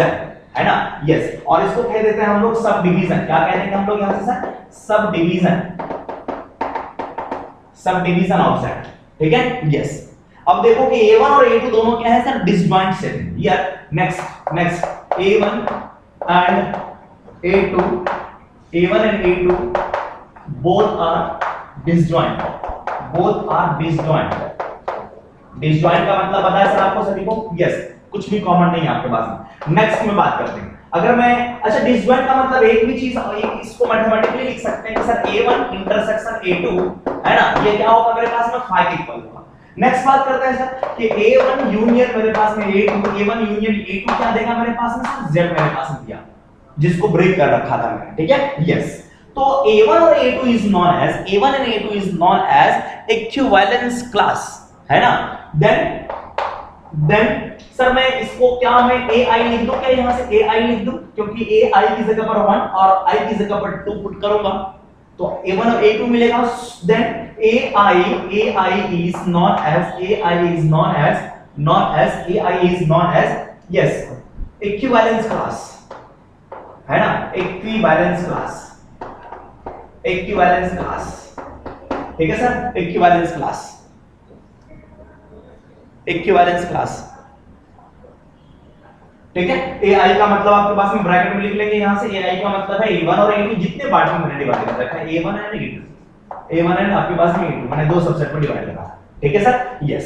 है ना? यस, और इसको कह देते हैं हम लोग सब डिवीजन। क्या कह देंगे हम लोग यहां से sir? Sub division of Z, ठीक है? यस। अब देखो कि A1 और A2 दोनों क्या है sir? Disjoint set. Here next A1 and A2 both are disjoint। Disjoint का मतलब पता है सर आपको सभी को? यस, कुछ भी कॉमन नहीं है आपके पास में। नेक्स्ट में बात करते हैं, अगर मैं अच्छा डिसजॉइंट का मतलब एक भी चीज इसको मैथमेटिकली लिख सकते हैं कि सर A1 इंटरसेक्शन A2, है ना, ये क्या होगा मेरे पास में 5 इक्वल होगा। नेक्स्ट बात करते हैं सर कि A1 यूनियन मेरे पास में A1 यूनियन A2 क्या देगा मेरे पास में सर? Z मेरे पास में दिया, जिसको ब्रेक कर रखा था मैंने, ठीक है? यस, तो A1 और A2 is known as equivalence class, है ना? देन सर मैं इसको क्या मैं AI लिख दूं क्या? यहां से AI लिख दूं, क्योंकि AI की जगह पर 1 और I की जगह पर 2 पुट करूंगा तो A1 और A2 मिलेगा। Then AI is known as yes equivalence class, है ना? इक्विवेलेंस क्लास, ठीक है सर? इक्विवेलेंस क्लास, ठीक है। ai का मतलब आपके पास में ब्रैकेट में लिख लेंगे यहां से, ai का मतलब है a1 और a2 जितने पार्ट में मैंने डिवाइड कर रखा है, a1 एंड a2 आपके पास में a2 मैंने दो सबसेट में डिवाइड करा। ठीक है सर, यस।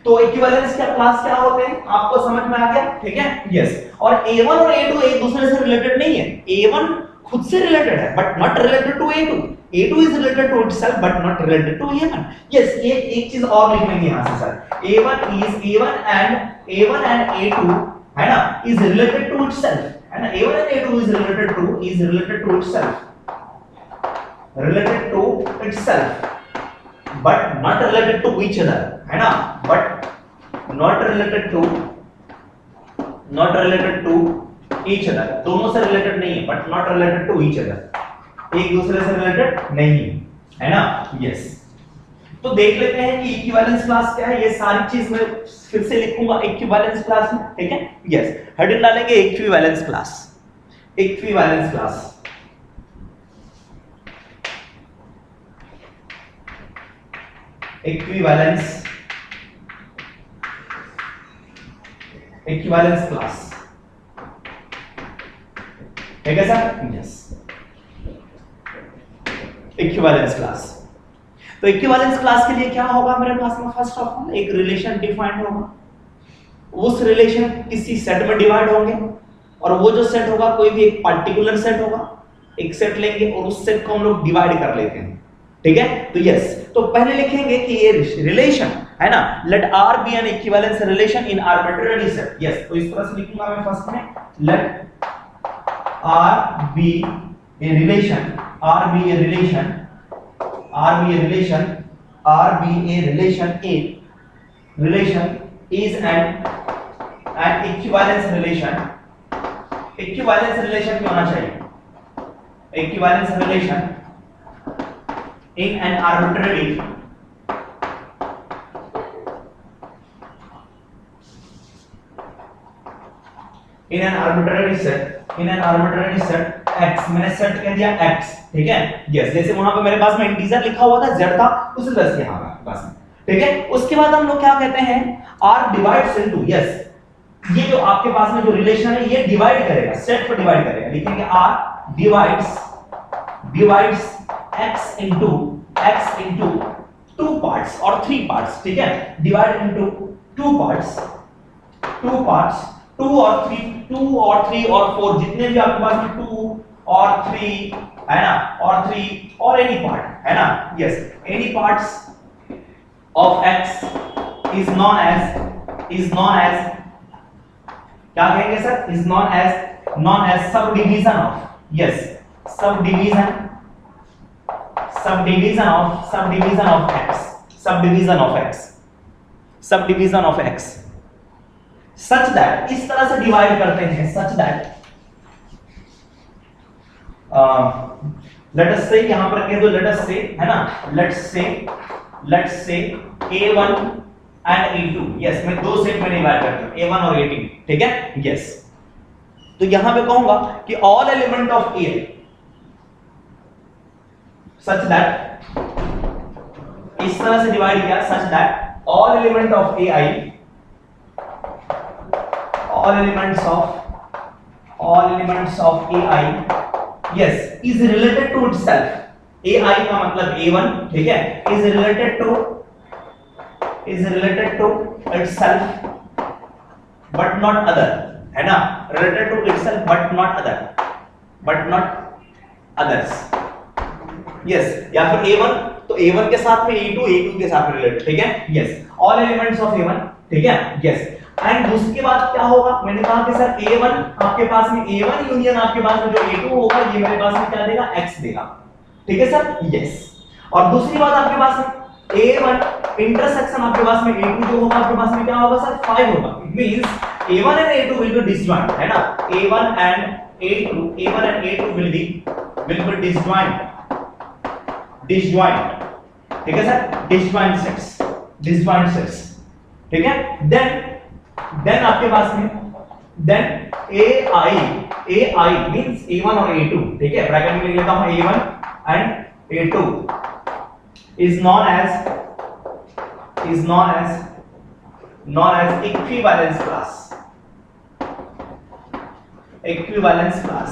तो इक्विवेलेंस का क्लास क्या होते हैं आपको समझ में आ गया, ठीक है, यस। और a1 और a2 एक दूसरे से रिलेटेड नहीं है, a1 खुद से रिलेटेड है but not related to a2, a2 is related to itself but not related to a1। yes, एक चीज और लिख लेंगे यहां से सर, a1 and a2 है ना is related to itself, है ना, a1 and a2 is related to itself, related to itself but not related to each other, है ना, but not related to each other, दोनों से रिलेटेड नहीं है but not related to each other, एक दूसरे से रिलेटेड नहीं है ना, यस। तो देख लेते हैं कि इक्विवेलेंस क्लास क्या है, ये सारी चीज मैं फिर से लिखूंगा इक्विवेलेंस क्लास में, ठीक है, यस। हेडिंग डालेंगे equivalence class, equivalence class, equivalence class, ठीक है सर, यस, इक्विवेलेंस क्लास। तो इक्विवेलेंस क्लास के लिए क्या होगा मेरे पास में, फर्स्ट ऑफ ऑल एक रिलेशन डिफाइंड होगा, उस रिलेशन किसी सेट में डिवाइड होंगे और वो जो सेट होगा कोई भी एक पर्टिकुलर सेट होगा, एक सेट लेंगे और उस सेट को हम लोग डिवाइड कर लेते हैं, ठीक है। तो यस, तो पहले लिखेंगे कि ये रिलेशन है ना, let R be an equivalence relation in arbitrary set, yes. तो इस तरह से लिखूंगा मैं फर्स्ट में, let R be a relation, R be a relation, is an equivalence relation, equivalence relation क्या होना चाहिए, equivalence relation in an arbitrary set x, मैंने सेट कह दिया x, ठीक है, यस। जैसे वहां पे मेरे पास में इंटीजर लिखा हुआ था z था, उसी तरह से यहां पास में, ठीक है। उसके बाद हम लोग क्या कहते हैं, r डिवाइड्स इनटू, यस, ये जो आपके पास में जो रिलेशन है ये डिवाइड करेगा, सेट को डिवाइड करेगा, लिखेंगे r divides x into two parts और थ्री पार्ट्स, ठीक है, divide into two parts, two और थ्री और फोर, जितने भी आपके पास में 2 और 3 है ना, और 3 और एनी पार्ट है ना, yes, any parts of x is known as क्या कहेंगे sir, is known as subdivision of, yes, subdivision of x such that, इस तरह से डिवाइड करते हैं, such that let us say, यहां पर कह दो let us say, है ना, let's say a1 and a2, yes, मैं दो सेट में डिवाइड करता हूं, a1 और a2, ठीक है, yes। तो यहां पे कहूंगा कि all element of a such that, इस तरह से डिवाइड किया, such that all element of ai, all elements of ai, yes, is related to itself, ai का मतलब a1, ठीक है, is related to itself but not other, है ना, related to itself but not others, yes, या फिर a1 तो a1 के साथ में a2 के साथ रिलेटेड, ठीक है, yes, all elements of a1, ठीक है, yes। एंड उसके बाद क्या होगा, मैंने कहा कि सर a1 आपके पास में a1 यूनियन आपके पास में जो a2 होगा ये मेरे पास में क्या देगा, x देगा, ठीक है सर, यस। और दूसरी बात आपके पास में a1 इंटरसेक्शन आपके पास में a2 जो होगा आपके पास में क्या होगा सर, 5 होगा, it means a1 and a2 will be disjoint, है ना, a1 and a2 will be disjoint, ठीक है सर, disjoint sets, ठीक है। देन आपके पास में देन ai मींस a1 और a2, ठीक है, ब्रैकेट में लिख लेता हूं a1 and a2 is known as equivalence class, equivalence class,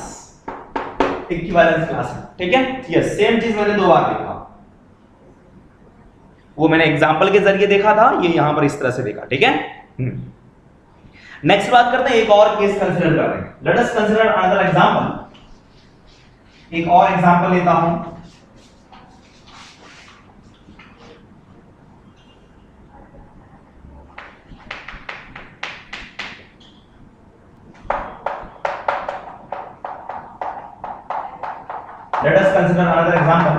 equivalence class है, ठीक है। यस, सेम चीज मैंने 2 बार देखा, वो मैंने एग्जांपल के जरिए देखा था, ये यहां पर इस तरह से देखा, ठीक है। नेक्स्ट बात करते हैं, एक और केस कंसीडर करते हैं। Let us consider another example, एक और एग्जांपल लेता हूं। Let us consider another example.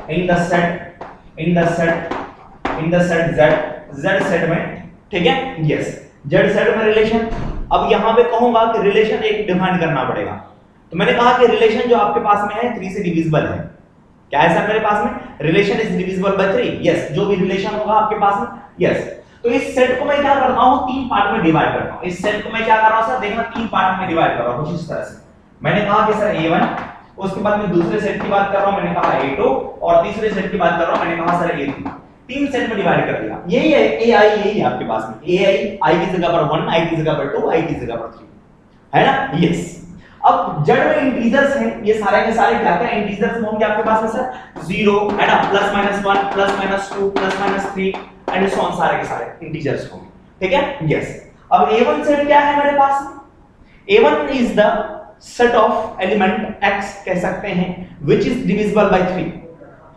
In the set Z set में, ठीक है। यस, Z सेट में रिलेशन, अब यहां पे कहूंगा कि रिलेशन एक डिफाइन करना पड़ेगा। तो मैंने कहा कि रिलेशन जो आपके पास में है 3 से डिविजिबल है। क्या है सर मेरे पास में? Relation is divisible bye 3। Yes, जो भी रिलेशन होगा आपके पास में, यस। तो इस सेट को मैं क्या करता हूं, 3 पार्ट में डिवाइड करता हूं। इस सेट को मैं क्या कर रहा हूं सर, देखना 3 पार्ट में डिवाइड कर रहा हूं कुछ इस तरह से। मैंने कहा कि सर A1, उसके बाद में दूसरे सेट की बात कर रहा हूं, मैंने कहा A2, और तीसरे सेट की बात कर रहा हूं, मैंने कहा सर A3। 3 सेट में डिवाइड कर दिया। यही है AI, यही है आपके पास में। AI I की जगह पर 1, I की जगह पर 2, I की जगह पर 3, है ना। यस, अब Z में इंटीजर्स हैं, ये सारे के सारे क्या क्या इंटीजर्स होंगे आपके पास में सर, 0 है ना, +-1 +-2 +-3 एंड सो ऑन, सारे के सारे इंटीजर्स होंगे, ठीक है। यस, अब A1 सेट क्या है मेरे पास में? A1 is the set of element x कह सकते हैं which is divisible by 3,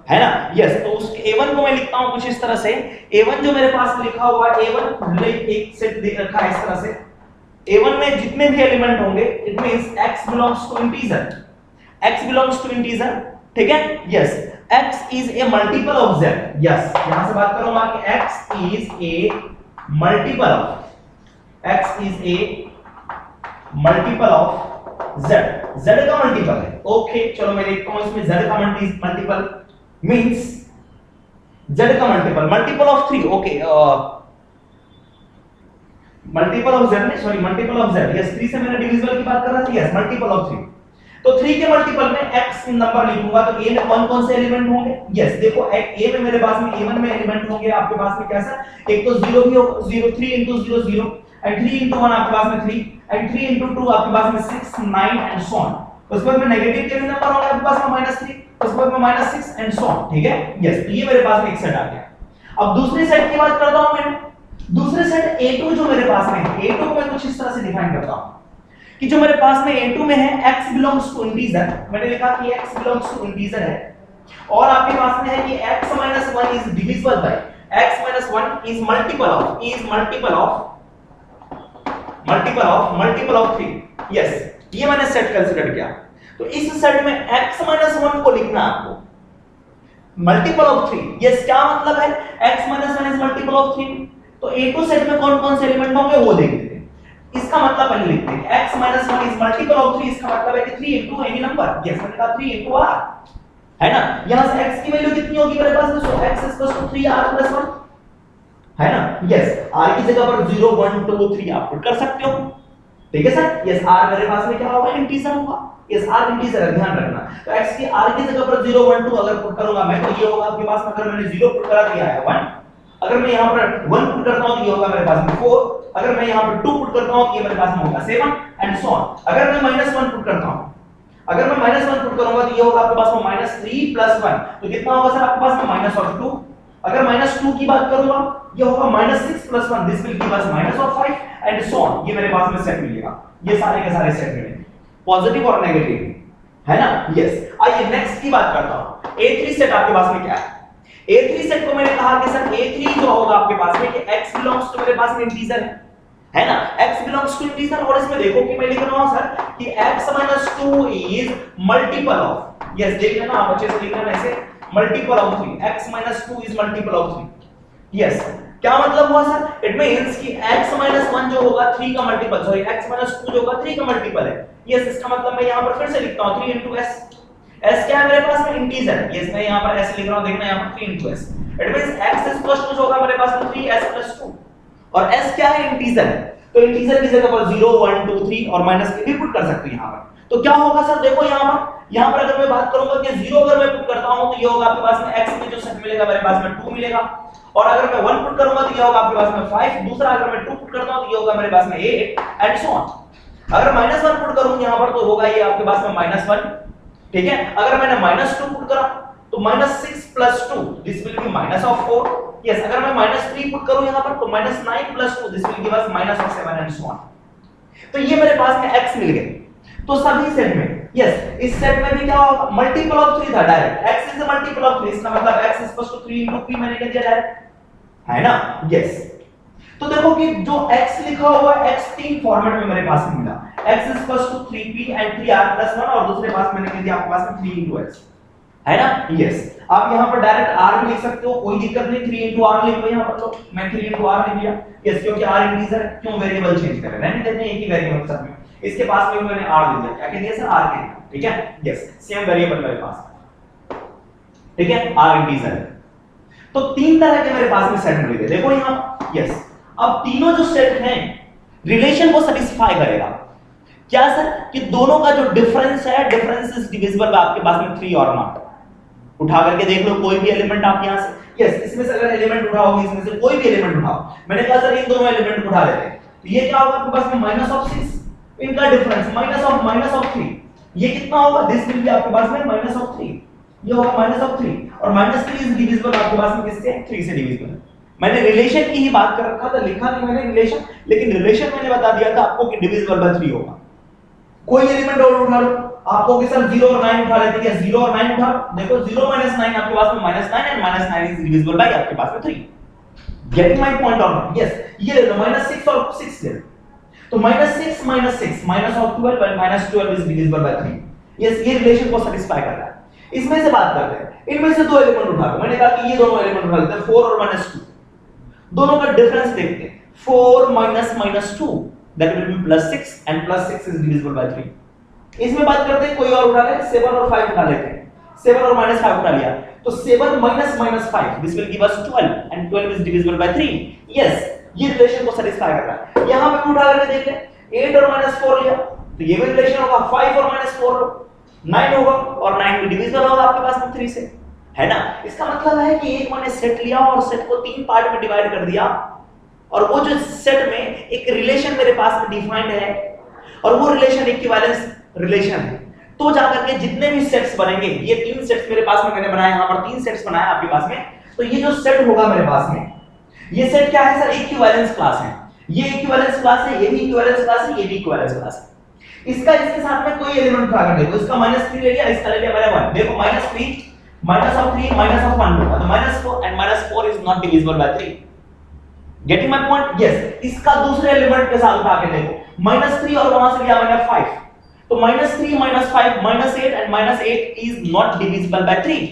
है ना। यस, तो उस A1 को मैं लिखता हूं कुछ इस तरह से। A1 जो मेरे पास लिखा हुआ है, A1 एक सेट दे रखा है इस तरह से। A1 में जितने भी एलिमेंट होंगे, it means x belongs to integer, x belongs to integer, ठीक है। Yes, x is a multiple of z। Yes, यहां से बात करूंगा कि x is a multiple of z, z का मल्टीपल है। ओके, चलो मैं लिखता हूं इसमें z का मल्टीपल मींस z का multiple of 3। Okay, multiple of z नहीं, sorry, multiple of z। Yes, 3 से मैंने डिविजिबल की बात कर रहा था। Yes, multiple of 3। तो 3 के मल्टीपल में x नंबर लिखूंगा, तो a में कौन-कौन से एलिमेंट होंगे? यस, देखो a में मेरे पास में A1 में एलिमेंट होंगे आपके पास में कैसा, एक तो 0 भी होगा, 0, 3 into 0 0, एंड 3 into 1 आपके पास में 3, एंड 3 into 2 आपके पास में 6, 9 एंड सो ऑन। उसके बाद में नेगेटिव के नंबर होंगे आपके पास में -3, उसके बाद में -6 एंड सो ऑन, ठीक है। यस, तो ये मेरे पास में एक सेट आ गया। अब दूसरे सेट की बात करता हूं मैं। दूसरे सेट A2 जो मेरे पास में है, A2 को मैं कुछ इस तरह से डिफाइन करता हूं कि जो मेरे पास में A2 में है x belongs to integer, मैंने लिखा कि x belongs to integer है, और आपके पास में है कि x minus 1 is divisible by, x minus 1 is multiple of 3। Yes, ये मैंने सेट कंसीडर किया। तो इस सेट में x minus 1 को लिखना आपको मल्टीपल ऑफ 3। यस, क्या मतलब है x minus 1 is multiple of 3? तो A2 सेट में कौन-कौन से एलिमेंट होंगे वो देख लेते हैं। इसका मतलब पहले लिखते हैं, x minus 1 is multiple of 3, इसका मतलब है कि 3 into any number। यस, मैंने कहा 3 into r, है ना। यहां से x की वैल्यू कितनी होगी मेरे पास में, सो x is equal to 3r plus 1, है ना। यस, r की जगह पर 0 1 2 3 आप पुट कर सकते हो, ठीक है सर। यस, r मेरे पास में क्या होगा, इंटीजर होगा। यस, r इंटीजर है, ध्यान रखना। तो x की r की जगह पर 0 1 2 अगर पुट करूंगा मैं, तो ये होगा आपके पास में, अगर मैंने 0 पुट करा दिया है 1, अगर मैं यहां पर 1 पुट करता हूं तो ये होगा मेरे पास में 4, अगर मैं यहां पर 2 पुट करता हूं तो ये मेरे पास में होगा 7 एंड सो ऑन। अगर मैं -1 पुट करता हूं, अगर मैं -1 पुट करूंगा तो ये होगा आपके पास में -3 + 1, तो कितना होगा सर आपके पास में -2। अगर -2 की बात करूंगा, ये होगा -6 + 1, this will give us -5 and so on. ये मेरे पास में सेट मिलेगा, ये सारे के सारे सेट मिलेंगे, पॉजिटिव और नेगेटिव, है ना। यस, आइए नेक्स्ट की बात करता हूं। A3 सेट आपके पास में क्या है? A3 सेट को मैंने कहा कि सर A3 जो होगा आपके पास में कि x बिलोंग्स टू मेरे पास में इंटीजर है ना, x बिलोंग्स टू इंटीजर। और इसमें देखो कि मैं लिख रहा हूं सर कि x - 2 is multiple of, yes देख लेना आप अच्छे से लिख लेना ऐसे, multiple of 3, x - 2 is multiple of 3। Yes, क्या मतलब हुआ सर, इट मींस कि x - 1 जो होगा 3 का मल्टीपल, सॉरी x - 2 जो होगा 3 का मल्टीपल है। यस, इसका मतलब मैं यहां पर फिर से लिखता हूं 3 * s। s क्या है मेरे पास में, इंटीजर। यस, मैं यहां पर s लिख रहा हूं, देखना यहां पर 3 * s, इट मींस x = होगा मेरे पास में 3s + 2, और s क्या है, इंटीजर है। तो इंटीजर की जगह पर 0 1 2 3 और माइनस के भी पुट कर सकते हैं यहां पर। तो क्या होगा सर, देखो यहां पर अगर मैं बात करूंगा कि 0 अगर मैं पुट करता हूं तो ये होगा आपके पास में x में जो सेट मिलेगा मेरे पास में 2 मिलेगा, और अगर मैं 1 पुट करूंगा तो ये होगा आपके पास में 5, दूसरा अगर मैं 2 पुट करता हूं तो ये होगा मेरे पास में 8 एंड सो ऑन। अगर -1 पुट करूं यहां पर तो होगा ये आपके पास में -1, ठीक है। अगर मैंने -2 पुट करा तो -6 + 2 दिस विल बी -4। यस, अगर मैं -3 पुट करूं यहां पर तो -9 + 2 this will give us -7 and so on. तो ये मेरे पास में x मिल गए। तो सभी सेट में यस, इस सेट में भी क्या होगा, मल्टीपल ऑफ 3 था direct, x is a multiple of 3, इसका मतलब x = 3 * p मैंने कह दिया डायरेक्ट, है ना। यस, तो देखो कि जो x लिखा हुआ है x 3 फॉर्मेट में मेरे पास में मिला, x = 3p and 3r + 1 और दूसरे पास मैंने कह दिया आपके पास में 3 * x, है ना। यस, आप यहां पर डायरेक्ट r भी लिख सकते हो, कोई दिक्कत नहीं, 3 * r लिख लो यहां पर, तो मैं 3 * r लिख दिया। यस, क्योंकि r इंटीजर है, क्यों वेरिएबल चेंज कर रहे हैं, रहने देते हैं एक ही वेरिएबल सब में। इसके पास में मैंने r लिख दिया, क्या कह दिया सर, r कह दिया, ठीक है। यस, सेम वेरिएबल मेरे पास, ठीक है, r इंटीजर है। तो 3 तरह के मेरे पास में सेट मिल गए, देखो यहां। यस, अब तीनों जो सेट हैं रिलेशन को सेटिस्फाई करेगा, क्या सर, कि दोनों का जो डिफरेंस है, डिफरेंस इज डिविजिबल बाय आपके पास में 3 और नॉट। उठा करके देख लो कोई भी एलिमेंट आप यहां से, यस, इसमें से अगर एलिमेंट उठाओगे, इसमें से कोई भी एलिमेंट उठाओ, मैंने कहा सर इन दोनों एलिमेंट उठा लेते हैं, तो ये क्या होगा आपके पास में -6, इनका डिफरेंस -3, ये कितना होगा, दिस विल बी आपके पास में -3, ये होगा -3 और -3 इज डिविजिबल आपके पास में किससे, 3 से डिविजिबल है। मैंने रिलेशन की ही बात कर रखा था, लिखा नहीं मैंने रिलेशन, लेकिन रिलेशन मैंने बता दिया था आपको कि डिविजिबल बाय 3 होगा। कोई एलिमेंट और उठा लो, आपको कि सर 0 और 9 उठा लेते हैं, 0 और 9 उठा, देखो 0 - 9 आपके पास में -9 एंड -9 इज डिविजिबल बाय आपके पास में 3। गेटिंग माय पॉइंट और नॉट? यस, ये ले लो -6 और 6 ले लो, तो -6 - 6 -12 and -12 is divisible bye 3। Yes, ये रिलेशन को सेटिस्फाई कर रहा है। इसमें से बात करते हैं, इनमें से दो एलिमेंट उठा लो, मैंने कहा कि ये दोनों एलिमेंट उठा लेते हैं, 4 और -2, दोनों का डिफरेंस देखते हैं, 4 - -2 that will be +6 and +6 is divisible bye 3। इसमें बात करते हैं, कोई और उठा ले, 7 और 5 उठा लेते हैं, 7 और -5 उठा लिया, तो 7 - -5 this will give us 12 and 12 is divisible bye 3। Yes, ये रिलेशन को सेटिस्फाई कर रहा है। यहां पे उठा करके देख ले, 8 और -4 लिया, तो ये भी रिलेशन होगा, 5 और -4 लो, 9 होगा और 9 भी डिविजिबल होगा आपके पास में 3 से, है ना। इसका मतलब है कि एक मैंने सेट लिया और सेट को 3 पार्ट में डिवाइड कर दिया, और वो जो सेट में एक रिलेशन मेरे पास में डिफाइंड है, और वो रिलेशन इक्विवेलेंस रिलेशन है, तो जाकर के जितने भी सेट्स बनेंगे, ये 3 सेट्स मेरे पास में मैंने बनाए, यहां पर 3 सेट्स बनाए आपके पास में, तो ये जो सेट होगा मेरे पास में, ये सेट क्या है सर, इक्विवेलेंस क्लास है। ये इक्विवेलेंस क्लास है, ये भी इक्विवेलेंस क्लास है, ये भी इक्विवेलेंस क्लास है। इसका इसके साथ में कोई एलिमेंट उठा कर देखो, इसका -3 ले लिया, इसका ले लिया मैंने 1, देखो -3 -3 -1 होगा, तो -4 and -4 is not divisible by 3। Getting my point? Yes, इसका दूसरे एलिमेंट के साथ उठा के देखो, -3 और वहां से लिया मैंने 5, तो -3 -5 -8 and -8 is not divisible by 3,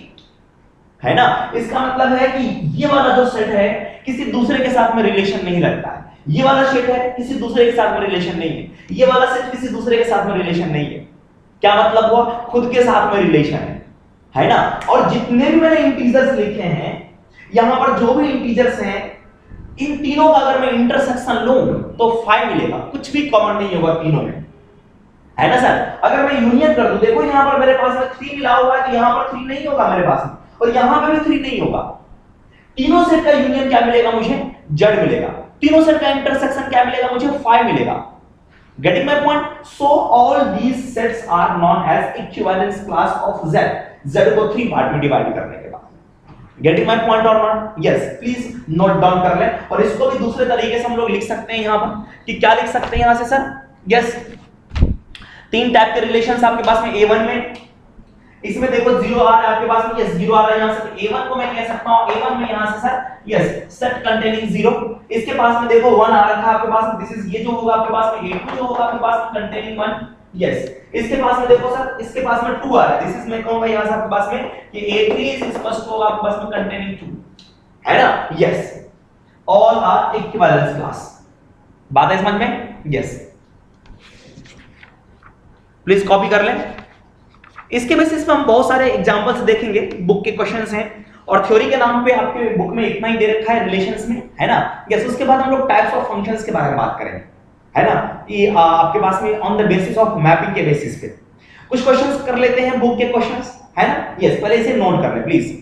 है ना। इसका मतलब है कि ये वाला जो सेट है किसी दूसरे के साथ में रिलेशन नहीं रखता है, ये वाला सेट है किसी दूसरे के साथ में रिलेशन नहीं है, ये वाला सेट किसी दूसरे के साथ में रिलेशन नहीं है। क्या मतलब हुआ, खुद के साथ में रिलेशन है ना। और जितने भी मैंने इंटीजर्स लिखे हैं, यहां पर जो भी इंटीजर्स हैं, इन तीनों का अगर मैं इंटरसेक्शन लूं तो 5 मिलेगा, कुछ भी कॉमन नहीं होगा तीनों में, है ना सर। अगर मैं यूनियन कर दूं, देखो यहां पर मेरे पास में 3 मिला हुआ है, तो यहां पर 3 नहीं होगा मेरे पास में, और यहां पे भी 3 नहीं होगा। तीनों सेट का यूनियन क्या मिलेगा मुझे, Z मिलेगा। तीनों सेट का इंटरसेक्शन क्या मिलेगा मुझे, 5 मिलेगा। Getting my point? So all these sets are known as equivalence class of Z को 3 पार्ट में डिवाइड करने के बाद। गेटिंग माय पॉइंट और not? Yes, please note down कर लें। और इसको भी दूसरे तरीके से हम लोग लिख सकते हैं यहां पर, कि क्या लिख सकते हैं यहां से सर, यस, 3 टाइप के रिलेशंस आपके पास में A1 में, इसमें देखो 0 आ रहा है आपके पास में, यस 0 आ रहा है यहां से, A1 को मैं कह सकता हूं, A1 में यहां से सर, यस, सेट कंटेनिंग 0। इसके पास में देखो 1 आ रखा है आपके पास में, दिस इज ये जो होगा आपके पास में, A2 जो होगा आपके पास में कंटेनिंग 1, यस। इसके पास में देखो सर, इसके पास में 2 आ रहा है, दिस इज मैं कहूंगा यहां से आपके पास में कि A3 इज स्पष्ट होगा आपके पास में कंटेनिंग 2, है ना। Yes, all are equivalence class. बात है समझ में? यस, प्लीज कॉपी कर लें। इसके बेसिस पे हम बहुत सारे एग्जांपल्स देखेंगे, बुक के क्वेश्चंस हैं, और थ्योरी के नाम पे आपके बुक में इतना ही दे रखा है रिलेशंस में, है ना। यस, उसके बाद हम लोग टाइप्स ऑफ फंक्शंस के बारे में बात करेंगे, है ना, कि आपके पास में on the basis of mapping के बेसिस पे कुछ क्वेश्चंस कर लेते हैं, बुक के क्वेश्चंस, है ना। यस, पहले इसे नोट कर लें प्लीज।